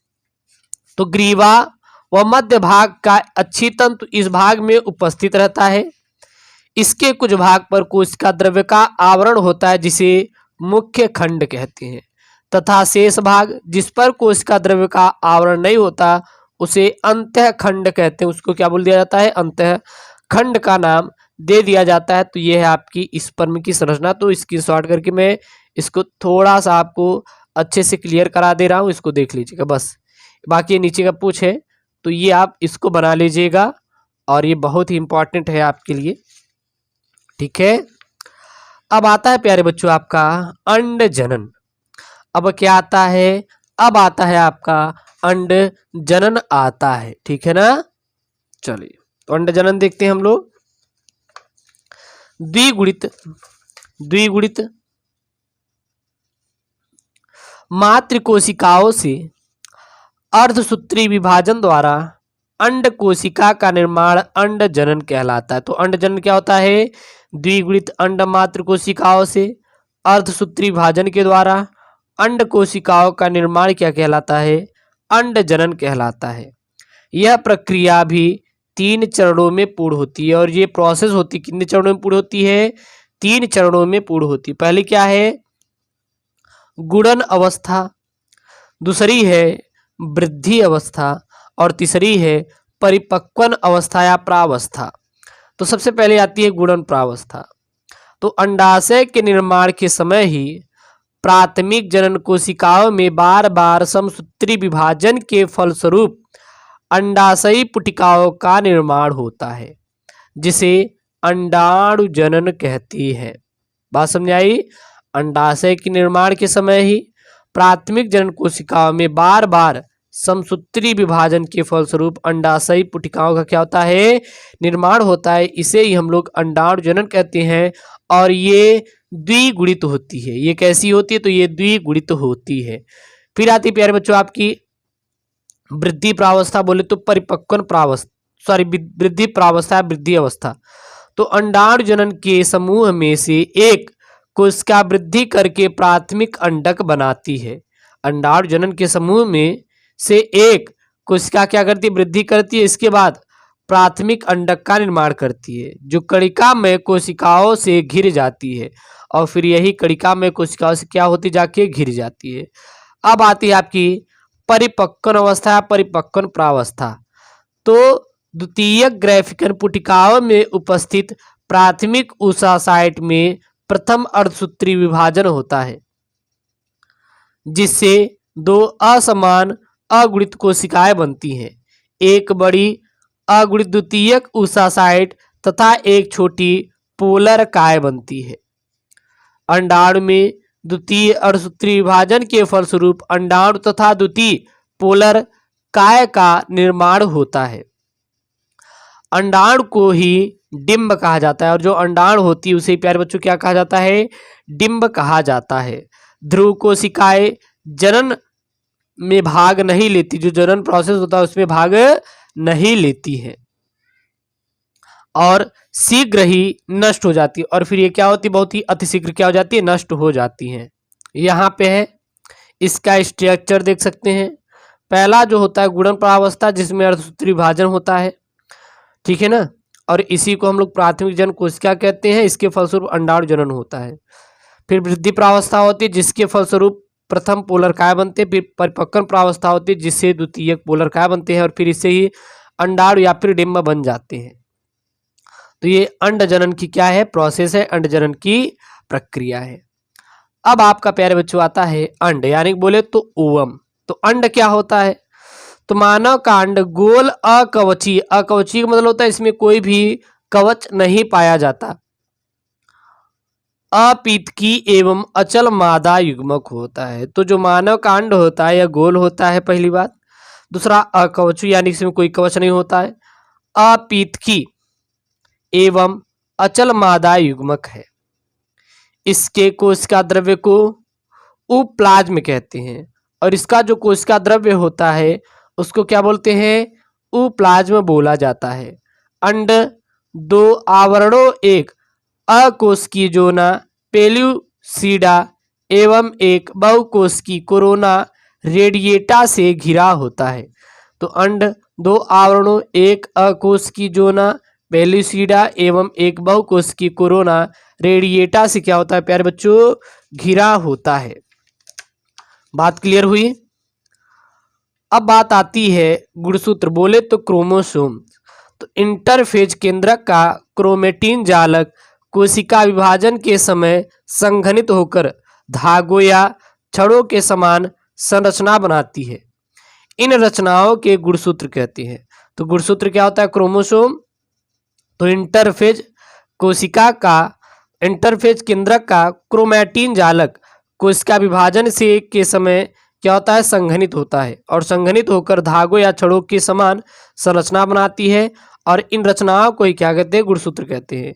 तो ग्रीवा व मध्य भाग का अच्छी तंतु इस भाग में उपस्थित रहता है। इसके कुछ भाग पर कोशिका द्रव्य का आवरण होता है जिसे मुख्य खंड कहते हैं, तथा शेष भाग जिस पर कोशिका द्रव्य का आवरण नहीं होता उसे अंतः खंड कहते हैं। उसको क्या बोल दिया जाता है? अंतः खंड का नाम दे दिया जाता है। तो ये है आपकी स्पर्म की संरचना। तो इसकी शॉर्ट करके मैं इसको थोड़ा सा आपको अच्छे से क्लियर करा दे रहा हूँ, इसको देख लीजिएगा बस। बाकी नीचे का पूछ है तो ये आप इसको बना लीजिएगा और ये बहुत ही इंपॉर्टेंट है आपके लिए। ठीक है, अब आता है प्यारे बच्चों आपका अंड जनन। अब क्या आता है? अब आता है आपका अंड जनन आता है। ठीक है ना? चलिए तो अंड जनन देखते हैं हम लोग। द्विगुणित मातृ कोशिकाओं से अर्धसूत्री विभाजन द्वारा अंड कोशिका का निर्माण अंड जनन कहलाता है। तो अंड जनन क्या होता है? द्विगुणित अंड मात्र कोशिकाओं से अर्धसूत्री विभाजन के द्वारा अंड कोशिकाओं का निर्माण क्या कहलाता है? अंड जनन कहलाता है। यह प्रक्रिया भी 3 चरणों में पूर्ण होती है और ये प्रोसेस होती कितने चरणों में पूर्ण होती है? 3 चरणों में पूर्ण होती है। पहले क्या है? गुणन अवस्था, दूसरी है वृद्धि अवस्था और तीसरी है परिपक्वन अवस्था या प्रावस्था। तो सबसे पहले आती है गुणन प्रावस्था। तो अंडाशय के निर्माण के समय ही प्राथमिक जनन कोशिकाओं में बार बार समसूत्री विभाजन के फलस्वरूप अंडाशयी पुटिकाओं का निर्माण होता है, जिसे अंडाणु जनन कहती है। बात समझ आई? अंडाशय के निर्माण के समय ही प्राथमिक जनन कोशिकाओं में बार बार समसूत्री विभाजन के फलस्वरूप अंडाशयी पुटिकाओं का क्या होता है? निर्माण होता है। इसे ही हम लोग अंडाणु जनन कहते हैं और ये द्विगुणित होती है। ये कैसी होती है? तो ये द्विगुणित होती है। फिर आती प्यारे बच्चों आपकी वृद्धि प्रावस्था, बोले तो परिपक्वन प्रावस्था, सॉरी वृद्धि प्रावस्था, वृद्धि अवस्था। तो अंडाणु जनन के समूह में से एक कोशिका वृद्धि करके प्राथमिक अंडक बनाती है। अंडाणु जनन के समूह में से एक कोशिका क्या करती है? वृद्धि करती है। इसके बाद प्राथमिक अंडक का निर्माण करती है, जो कणिका में कोशिकाओं से घिर जाती है और फिर यही कणिका में कोशिकाओं से क्या होती जाके घिर जाती है। अब आती है आपकी परिपक्वन अवस्था, परिपक्वन प्रावस्था। तो द्वितीयक ग्राफिकन पुटिकाओं में उपस्थित प्राथमिक ऊसासाइट में प्रथम अर्धसूत्री विभाजन होता है, जिससे 2 असमान अगुणित कोशिकाएं बनती हैं। एक बड़ी अगुणित द्वितीयक ऊसासाइट तथा एक छोटी पोलर काय बनती है। अंडाणु में द्वितीय अर्धसूत्री विभाजन के फलस्वरूप अंडाणु तथा द्वितीय पोलर काय का निर्माण होता है। अंडाणु को ही डिंब कहा जाता है और जो अंडाणु होती है उसे प्यारे बच्चों क्या कहा जाता है? डिंब कहा जाता है। ध्रुव कोशिकाएं जनन में भाग नहीं लेती, जो जनन प्रोसेस होता है उसमें भाग नहीं लेती है और शीघ्र ही नष्ट हो जाती है। और फिर ये क्या होती है? बहुत ही अतिशीघ्र क्या हो जाती है? नष्ट हो जाती हैं। यहाँ पे है इसका स्ट्रक्चर देख सकते हैं। पहला जो होता है गुणन प्रावस्था, जिसमें अर्धसूत्री विभाजन होता है, ठीक है ना, और इसी को हम लोग प्राथमिक जनन कोशिका कहते हैं। इसके फलस्वरूप अंडाणु जनन होता है। फिर वृद्धि प्रावस्था होती है, जिसके फलस्वरूप प्रथम पोलर काय बनते हैं। फिर परिपक्वन प्रावस्था होती है, जिससे द्वितीयक पोलर काय बनते हैं और फिर इससे ही अंडाणु या फिर डिंब बन जाते हैं। तो ये अंड जनन की क्या है? प्रोसेस है, अंड जनन की प्रक्रिया है। अब आपका प्यारे बच्चों आता है अंड, यानी बोले तो ओवम। तो अंड क्या होता है? तो मानव का अंड गोल अकवची, अकवची का मतलब होता है इसमें कोई भी कवच नहीं पाया जाता, अपीतकी एवं अचल मादा युग्मक होता है। तो जो मानव का अंड होता है यह गोल होता है, पहली बात। दूसरा अकवचु, यानी इसमें कोई कवच नहीं होता है। अपीतकी एवं अचल मादा युग्मक है। इसके कोशिका द्रव्य को उप्लाज्म कहते हैं और इसका जो कोशिका द्रव्य होता है उसको क्या बोलते हैं? उप्लाज्म बोला जाता है। अंड 2 आवरणों, एक अकोशिकीय जोना पेल्यूसिडा एवं एक बहुकोशिकीय कोरोना रेडिएटा से घिरा होता है। तो अंड 2 आवरणों, एक अकोशिकीय जोना पेल्यूसिडा एवं एक बहुकोशिकीय कोरोना रेडिएटा से क्या होता है प्यारे बच्चों? घिरा होता है। बात क्लियर हुई? अब बात आती है गुणसूत्र, बोले तो क्रोमोसोम। तो इंटरफेज केंद्रक का क्रोमेटिन जालक कोशिका विभाजन के समय संघनित होकर धागों या छड़ों के समान संरचना बनाती है। इन रचनाओं के गुणसूत्र कहते हैं। तो गुणसूत्र क्या होता है? क्रोमोसोम। तो इंटरफेज कोशिका का, इंटरफेज केंद्रक का क्रोमेटिन जालक कोशिका विभाजन से के समय क्या होता है? संघनित होता है और संघनित होकर धागों या छड़ों के समान संरचना बनाती है और इन रचनाओं को ही क्या कहते हैं? गुणसूत्र कहते हैं।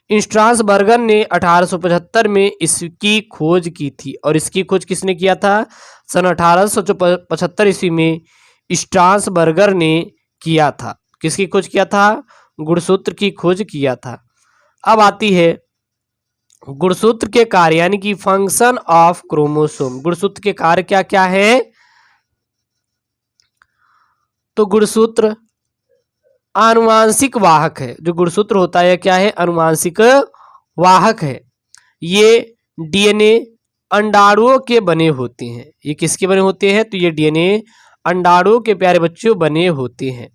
स्ट्रासबर्गर ने 1875 में इसकी खोज की थी और इसकी खोज किसने किया था? सन 1875 ईस्वी में स्ट्रासबर्गर ने किया था। किसकी खोज किया था? गुणसूत्र की खोज किया था। अब आती है गुणसूत्र के कार्य यानी कि फंक्शन ऑफ क्रोमोसोम। गुणसूत्र के कार्य क्या क्या है? तो गुणसूत्र आनुवांशिक वाहक है। जो गुणसूत्र होता है क्या है? अनुवांशिक वाहक है। ये डीएनए अंडाणुओं के बने होते हैं। ये किसके बने होते हैं? तो ये डीएनए अंडाणुओं के प्यारे बच्चों बने होते हैं,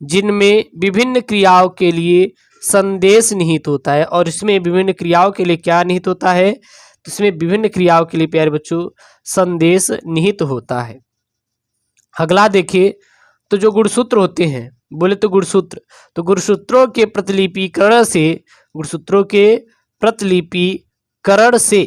जिनमें विभिन्न क्रियाओं के लिए संदेश निहित होता है। और इसमें विभिन्न क्रियाओं के लिए क्या निहित होता है? तो इसमें विभिन्न क्रियाओं के लिए प्यारे बच्चों संदेश निहित होता है। अगला देखिए, तो जो गुणसूत्र होते हैं, बोले तो गुणसूत्र, तो गुणसूत्रों के प्रतिलिपिकरण से, गुणसूत्रों के प्रतिलिपिकरण से,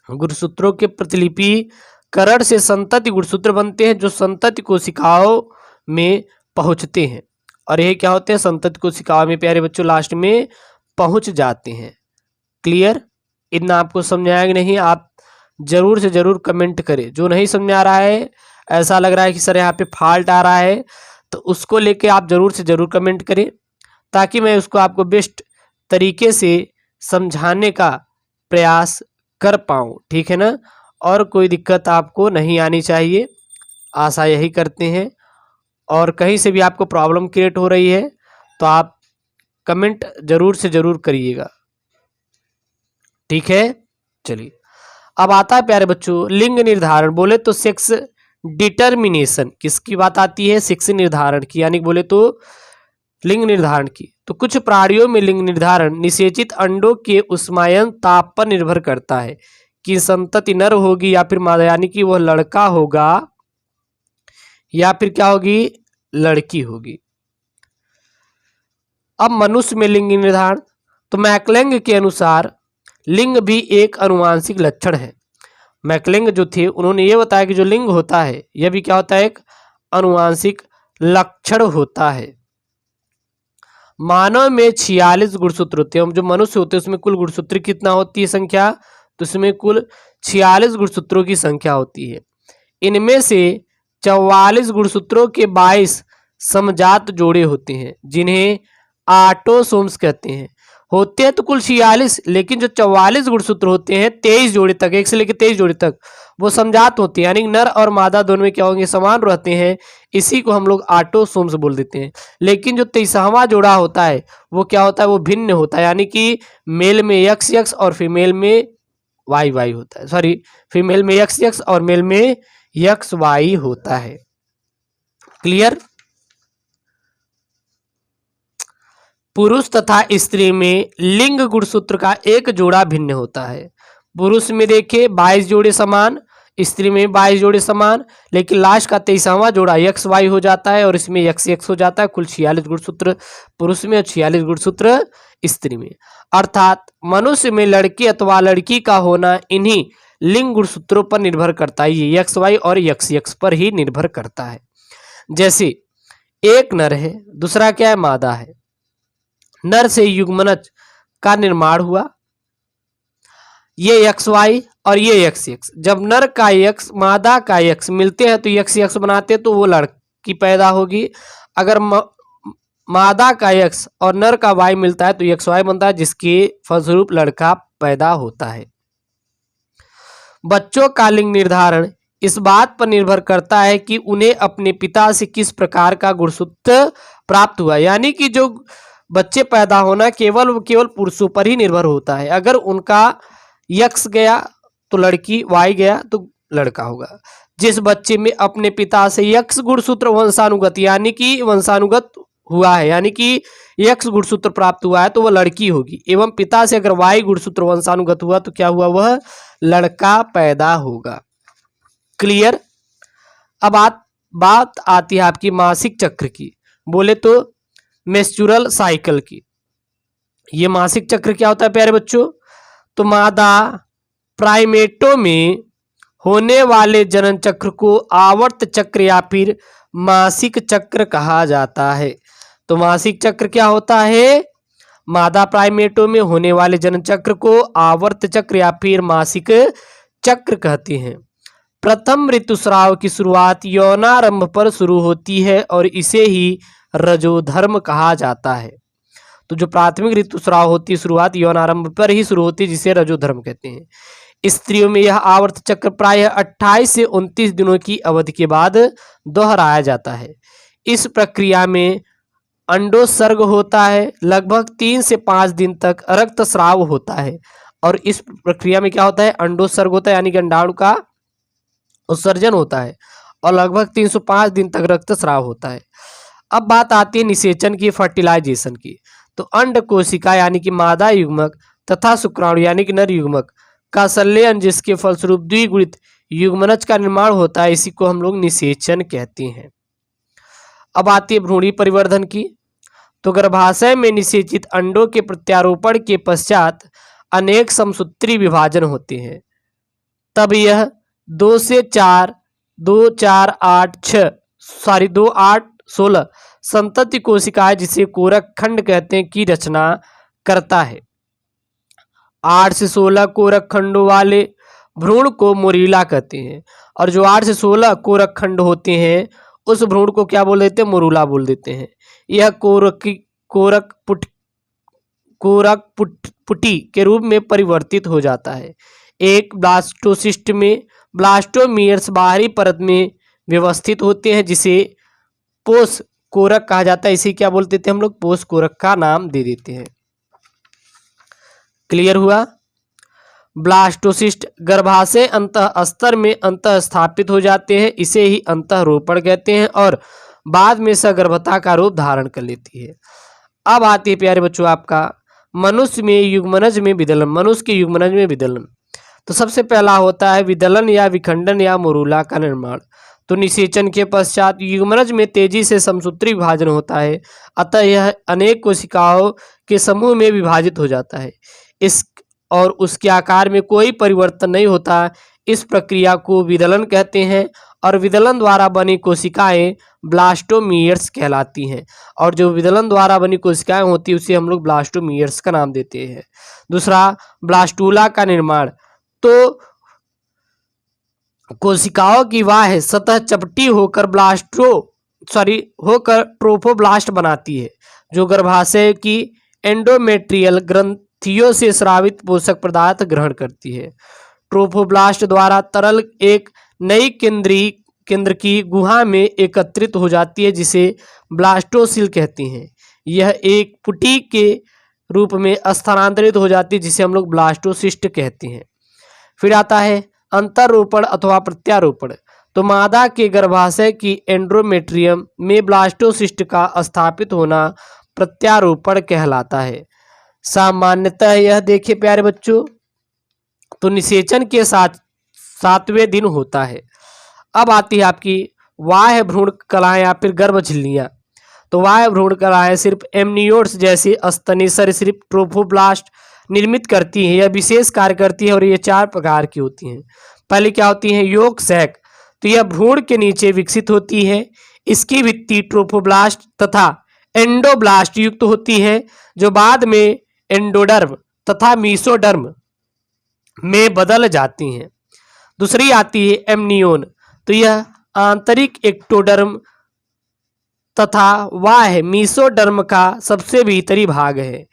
गुणसूत्रों के प्रतिलिपिकरण से संतति गुणसूत्र बनते हैं, जो संतति कोशिकाओं में पहुंचते हैं। और ये क्या होते हैं? संतति कोशिकाओं में प्यारे बच्चों लास्ट में पहुंच जाते हैं। क्लियर? इतना आपको समझाया कि नहीं? आप जरूर से जरूर कमेंट करें। जो नहीं समझ आ रहा है, ऐसा लग रहा है कि सर यहाँ पे फॉल्ट आ रहा है, तो उसको लेके आप जरूर से जरूर कमेंट करें, ताकि मैं उसको आपको बेस्ट तरीके से समझाने का प्रयास कर पाऊँ। ठीक है ना? और कोई दिक्कत आपको नहीं आनी चाहिए, आशा यही करते हैं। और कहीं से भी आपको प्रॉब्लम क्रिएट हो रही है तो आप कमेंट जरूर से जरूर करिएगा। ठीक है? चलिए, अब आता है प्यारे बच्चों लिंग निर्धारण। बोले तो सेक्स डिटर्मिनेशन। किसकी बात आती है? सेक्स निर्धारण की, यानी बोले तो लिंग निर्धारण की। तो कुछ प्राणियों में लिंग निर्धारण निषेचित अंडों के उष्मायन ताप पर निर्भर करता है कि संतति नर होगी या फिर मादा, यानी कि वह लड़का होगा या फिर क्या होगी? लड़की होगी। अब मनुष्य में लिंग निर्धारण, तो मैकलेंग के अनुसार लिंग भी एक अनुवांशिक लक्षण है। मैकलेंग जो थे उन्होंने ये बताया कि जो लिंग होता है यह भी क्या होता है? एक अनुवांशिक लक्षण होता है। मानव में 46 गुणसूत्र होते हैं। जो मनुष्य होते हैं उसमें कुल गुणसूत्र कितना होती है संख्या? तो इसमें कुल 46 गुणसूत्रों की संख्या होती है। इनमें से 44 गुणसूत्रों के 22 समजात जोड़े होते हैं, जिन्हें ऑटोसोम्स कहते हैं। होते हैं तो कुल 46, लेकिन जो 44 गुणसूत्र होते हैं 23 जोड़े तक, 1 से लेकर 23 जोड़े तक वो समजात होते हैं, यानी नर और मादा दोनों में क्या होंगे? समान रहते हैं। इसी को हम लोग ऑटोसोम्स बोल देते हैं। लेकिन जो 23वां जोड़ा होता है वो क्या होता है? वो भिन्न होता है, यानी कि मेल में XX और फीमेल में YY होता है। सॉरी, फीमेल में XX और मेल में XY होता है। क्लियर? पुरुष तथा स्त्री में लिंग गुणसूत्र का एक जोड़ा भिन्न होता है। पुरुष में देखिए 22 जोड़े समान, स्त्री में 22 जोड़े समान, लेकिन लास्ट का 23वां जोड़ा XY हो जाता है और इसमें XX हो जाता है। कुल 46 गुणसूत्र पुरुष में और 46 गुणसूत्र स्त्री में। अर्थात मनुष्य में लड़के अथवा लड़की का होना इन्हीं लिंग गुणसूत्रों पर निर्भर करता है। ये XY और XX पर ही निर्भर करता है। जैसे एक नर है, दूसरा क्या है? मादा है। नर से युग्मनज का निर्माण हुआ, ये XY और ये XX। जब नर का X मादा का X मिलते हैं तो XX बनाते हैं, तो वो लड़की पैदा होगी। अगर मादा का X और नर का Y मिलता है तो XY बनता है, जिसके फलस्वरूप लड़का पैदा होता है। बच्चों का लिंग निर्धारण इस बात पर निर्भर करता है कि उन्हें अपने पिता से किस प्रकार का गुणसूत्र प्राप्त हुआ, यानी कि जो बच्चे पैदा होना केवल पुरुषों पर ही निर्भर होता है। अगर उनका X गया तो लड़की, Y गया तो लड़का होगा। जिस बच्चे में अपने पिता से X गुणसूत्र वंशानुगत, यानी कि वंशानुगत हुआ है, यानी कि X गुणसूत्र प्राप्त हुआ है, तो वह लड़की होगी। एवं पिता से अगर Y गुणसूत्र वंशानुगत हुआ तो क्या हुआ? वह लड़का पैदा होगा। क्लियर? अब बात आती है आपकी मासिक चक्र की। बोले तो मेंस्ट्रुअल साइकिल की। ये मासिक चक्र क्या होता है प्यारे बच्चों? तो मादा प्राइमेटों में होने वाले जनन चक्र को आवर्त चक्र या फिर मासिक चक्र कहा जाता है। तो मासिक चक्र क्या होता है? मादा प्राइमेटों में होने वाले जनन चक्र को आवर्त चक्र या फिर मासिक चक्र कहते हैं। प्रथम ऋतुस्राव की शुरुआत यौनारंभ पर शुरू होती है और इसे ही रजोधर्म कहा जाता है। तो जो प्राथमिक ऋतुस्राव होती है शुरुआत यौनारंभ पर ही शुरू होती है, जिसे रजोधर्म कहते हैं। स्त्रियों में यह आवर्त चक्र प्रायः 28 से 29 दिनों की अवधि के बाद दोहराया जाता है। इस प्रक्रिया में अंडोत्सर्ग होता है, लगभग 3 से 5 दिन तक रक्तस्राव होता है। और इस प्रक्रिया में क्या होता है, अंडोत्सर्ग होता है यानी कि अंडाणु का उत्सर्जन होता है और लगभग 305 दिन तक रक्तस्राव होता है। अब बात आती है निषेचन की, फर्टिलाइजेशन की। तो अंड कोशिका यानी कि मादा युग्मक तथा शुक्राणु यानी कि नर युग्मक का संलयन, जिसके फलस्वरूप द्विगुणित युग्मनज का निर्माण होता है, इसी को हम लोग निषेचन कहते हैं। अब आती है भ्रूणी परिवर्धन की। तो गर्भाशय में निषेचित अंडों के प्रत्यारोपण के पश्चात अनेक समसूत्री विभाजन होते हैं। तब यह 2 से 4 2 4 8 6 2 8 16 संतति कोशिकाएं, जिसे कोरक खंड कहते हैं, की रचना करता है। 8 से 16 कोरक खंडों वाले भ्रूण को मोरीला कहते हैं और जो 8 से 16 कोरक खंड होते हैं उस भ्रूण को क्या बोल देते हैं, मोरूला बोल देते हैं। यह कोरक पुटी के रूप में परिवर्तित हो जाता है। एक ब्लास्टोसिस्ट में ब्लास्टोमियर्स बाहरी परत में व्यवस्थित होते हैं, जिसे पोष कोरक कहा जाता है। इसे क्या बोल देते हैं हम लोग, पोष कोरक का नाम दे देते हैं। क्लियर हुआ। ब्लास्टोसिस्ट गर्भाशय अंतः स्तर में अंतः स्थापित हो जाते हैं, इसे ही अंतःरोपण कहते हैं और बाद में सगर्भता का रूप धारण कर लेती है। अब आती है प्यारे बच्चों आपका मनुष्य में युग्मनज में विदलन। मनुष्य के युग्मनज में विदलन, तो सबसे पहला होता है विदलन या विखंडन या मोरूला का निर्माण। तो निषेचन के पश्चात युग्मनज में तेजी से समसूत्री विभाजन होता है, अतः यह अनेक कोशिकाओं के समूह में विभाजित हो जाता है। इस और उसके आकार में कोई परिवर्तन नहीं होता। इस प्रक्रिया को विदलन कहते हैं और विदलन द्वारा बनी कोशिकाएं ब्लास्टोमियर्स कहलाती हैं। और जो विदलन द्वारा बनी कोशिकाएं होती है उसे हम लोग ब्लास्टोमियर्स का नाम देते हैं। दूसरा ब्लास्टूला का निर्माण। तो कोशिकाओं की वाह सतह चपटी होकर ट्रोफोब्लास्ट बनाती है, जो गर्भाशय की एंडोमेट्रियल ग्रंथियों से स्रावित पोषक पदार्थ ग्रहण करती है। ट्रोफोब्लास्ट द्वारा तरल एक नई केंद्र की गुहा में एकत्रित हो जाती है, जिसे ब्लास्टोसिल कहते हैं। यह एक पुटी के रूप में स्थानांतरित हो जाती है, जिसे हम लोग ब्लास्टोसिस्ट कहते हैं। फिर आता है अंतरोपण अथवा प्रत्यारोपण। तो मादा के गर्भाशय की एंडोमेट्रियम में ब्लास्टोसिस्ट का स्थापित होना प्रत्यारोपण कहलाता है। सामान्यतः यह देखिए प्यारे बच्चों, तो निषेचन के 7वें दिन होता है। अब आती है आपकी बाह्य भ्रूण कलाएं या फिर गर्भ झिल्लियां। तो बाह्य भ्रूण कलाएं सिर्फ एमनियोट्स जैसे स्तनी सरीसृप ट्रोफोब्लास्ट निर्मित करती है। यह विशेष कार्य करती है और ये 4 प्रकार की होती हैं। पहले क्या होती है, योग सैक। तो यह भ्रूण के नीचे विकसित होती है। इसकी भित्ति ट्रोफोब्लास्ट तथा एंडोब्लास्ट युक्त होती है, जो बाद में एंडोडर्म तथा मीसोडर्म में बदल जाती हैं। दूसरी आती है एमनियोन। तो यह आंतरिक एक्टोडर्म तथा बाह्य मीसोडर्म का सबसे भीतरी भाग है।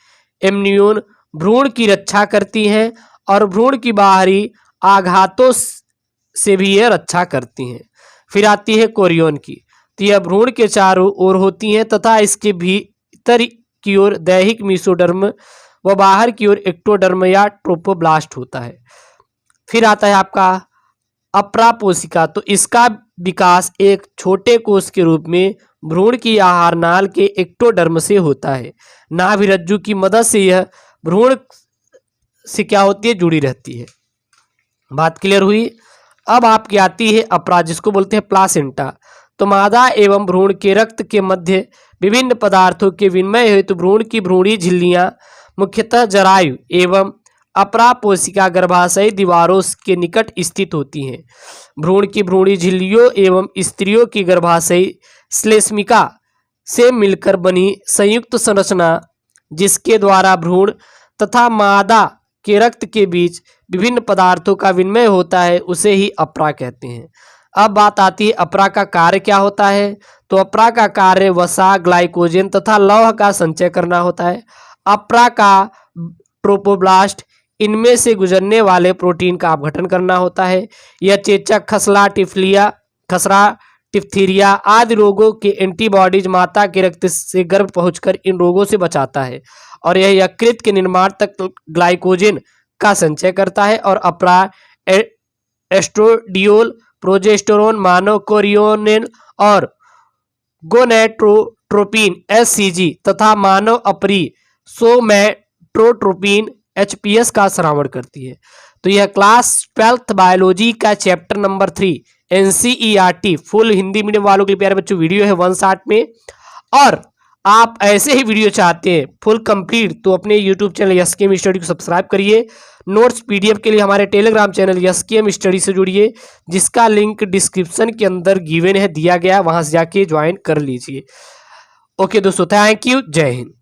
एमनियोन भ्रूण की रक्षा करती हैं और भ्रूण की बाहरी आघातों से भी यह रक्षा करती हैं। फिर आती है कोरियोन की। तो यह भ्रूण के चारों ओर होती हैं तथा इसके भीतर की ओर दैहिक मीसोडर्म व बाहर की ओर एक्टोडर्म या ट्रोफोब्लास्ट होता है। फिर आता है आपका अप्रापोशिका। तो इसका विकास एक छोटे कोष के रूप में भ्रूण की आहार नाल के एक्टोडर्म से होता है। नाभिरज्जु की मदद से यह भ्रूण से क्या होती है, जुड़ी रहती है। बात क्लियर हुई। अब आपकी आती है अपरा, जिसको बोलते हैं प्लासेंटा। तो मादा एवं भ्रूण के रक्त के मध्य विभिन्न पदार्थों के विनिमय हेतु भ्रूण की भ्रूणी झिल्लियां मुख्यतः जरायु एवं अप्रापोशिका गर्भाशयी दीवारों के निकट स्थित होती हैं। भ्रूण की भ्रूणी झिल्लियों एवं स्त्रियों की गर्भाशयी श्लेष्मिका से मिलकर बनी संयुक्त संरचना, जिसके द्वारा भ्रूण तथा मादा के रक्त के बीच विभिन्न पदार्थों का विनिमय होता है उसे ही अप्रा कहते हैं। अब बात आती है अप्रा का कार्य क्या होता है। तो अप्रा का कार्य वसा, ग्लाइकोजन तथा लौह का संचय करना होता है। अप्रा का ट्रोपोब्लास्ट इनमें से गुजरने वाले प्रोटीन का अपघटन करना होता है। यह चेचक, खसरा, डिप्थीरिया आदि रोगों के एंटीबॉडीज माता के रक्त से गर्भ पहुंचकर इन रोगों से बचाता है और यह यकृत के निर्माण तक ग्लाइकोजन का संचय करता है। और अप्रा एस्ट्रोडियोल, प्रोजेस्टेरोन, मानोकोरियोनिन और गोनेट्रोट्रोपिन (एचसीजी) तथा मानव अपरी सोमैटोट्रोपिन (एचपीएस) का श्रावण करती है। तो यह क्लास 12th बायोलॉजी का chapter number 3 NCERT full Hindi medium वालों के लिए प्यारे बच्चों वीडियो है 160 में। और आप ऐसे ही वीडियो चाहते हैं फुल कंप्लीट तो अपने यूट्यूब चैनल एसकेएम स्टडी को सब्सक्राइब करिए। नोट्स पीडीएफ के लिए हमारे टेलीग्राम चैनल एसकेएम स्टडी से जुड़िए, जिसका लिंक डिस्क्रिप्शन के अंदर गिवन है, दिया गया, वहां से जाके ज्वाइन कर लीजिए। ओके दोस्तों, थैंक यू, जय हिंद।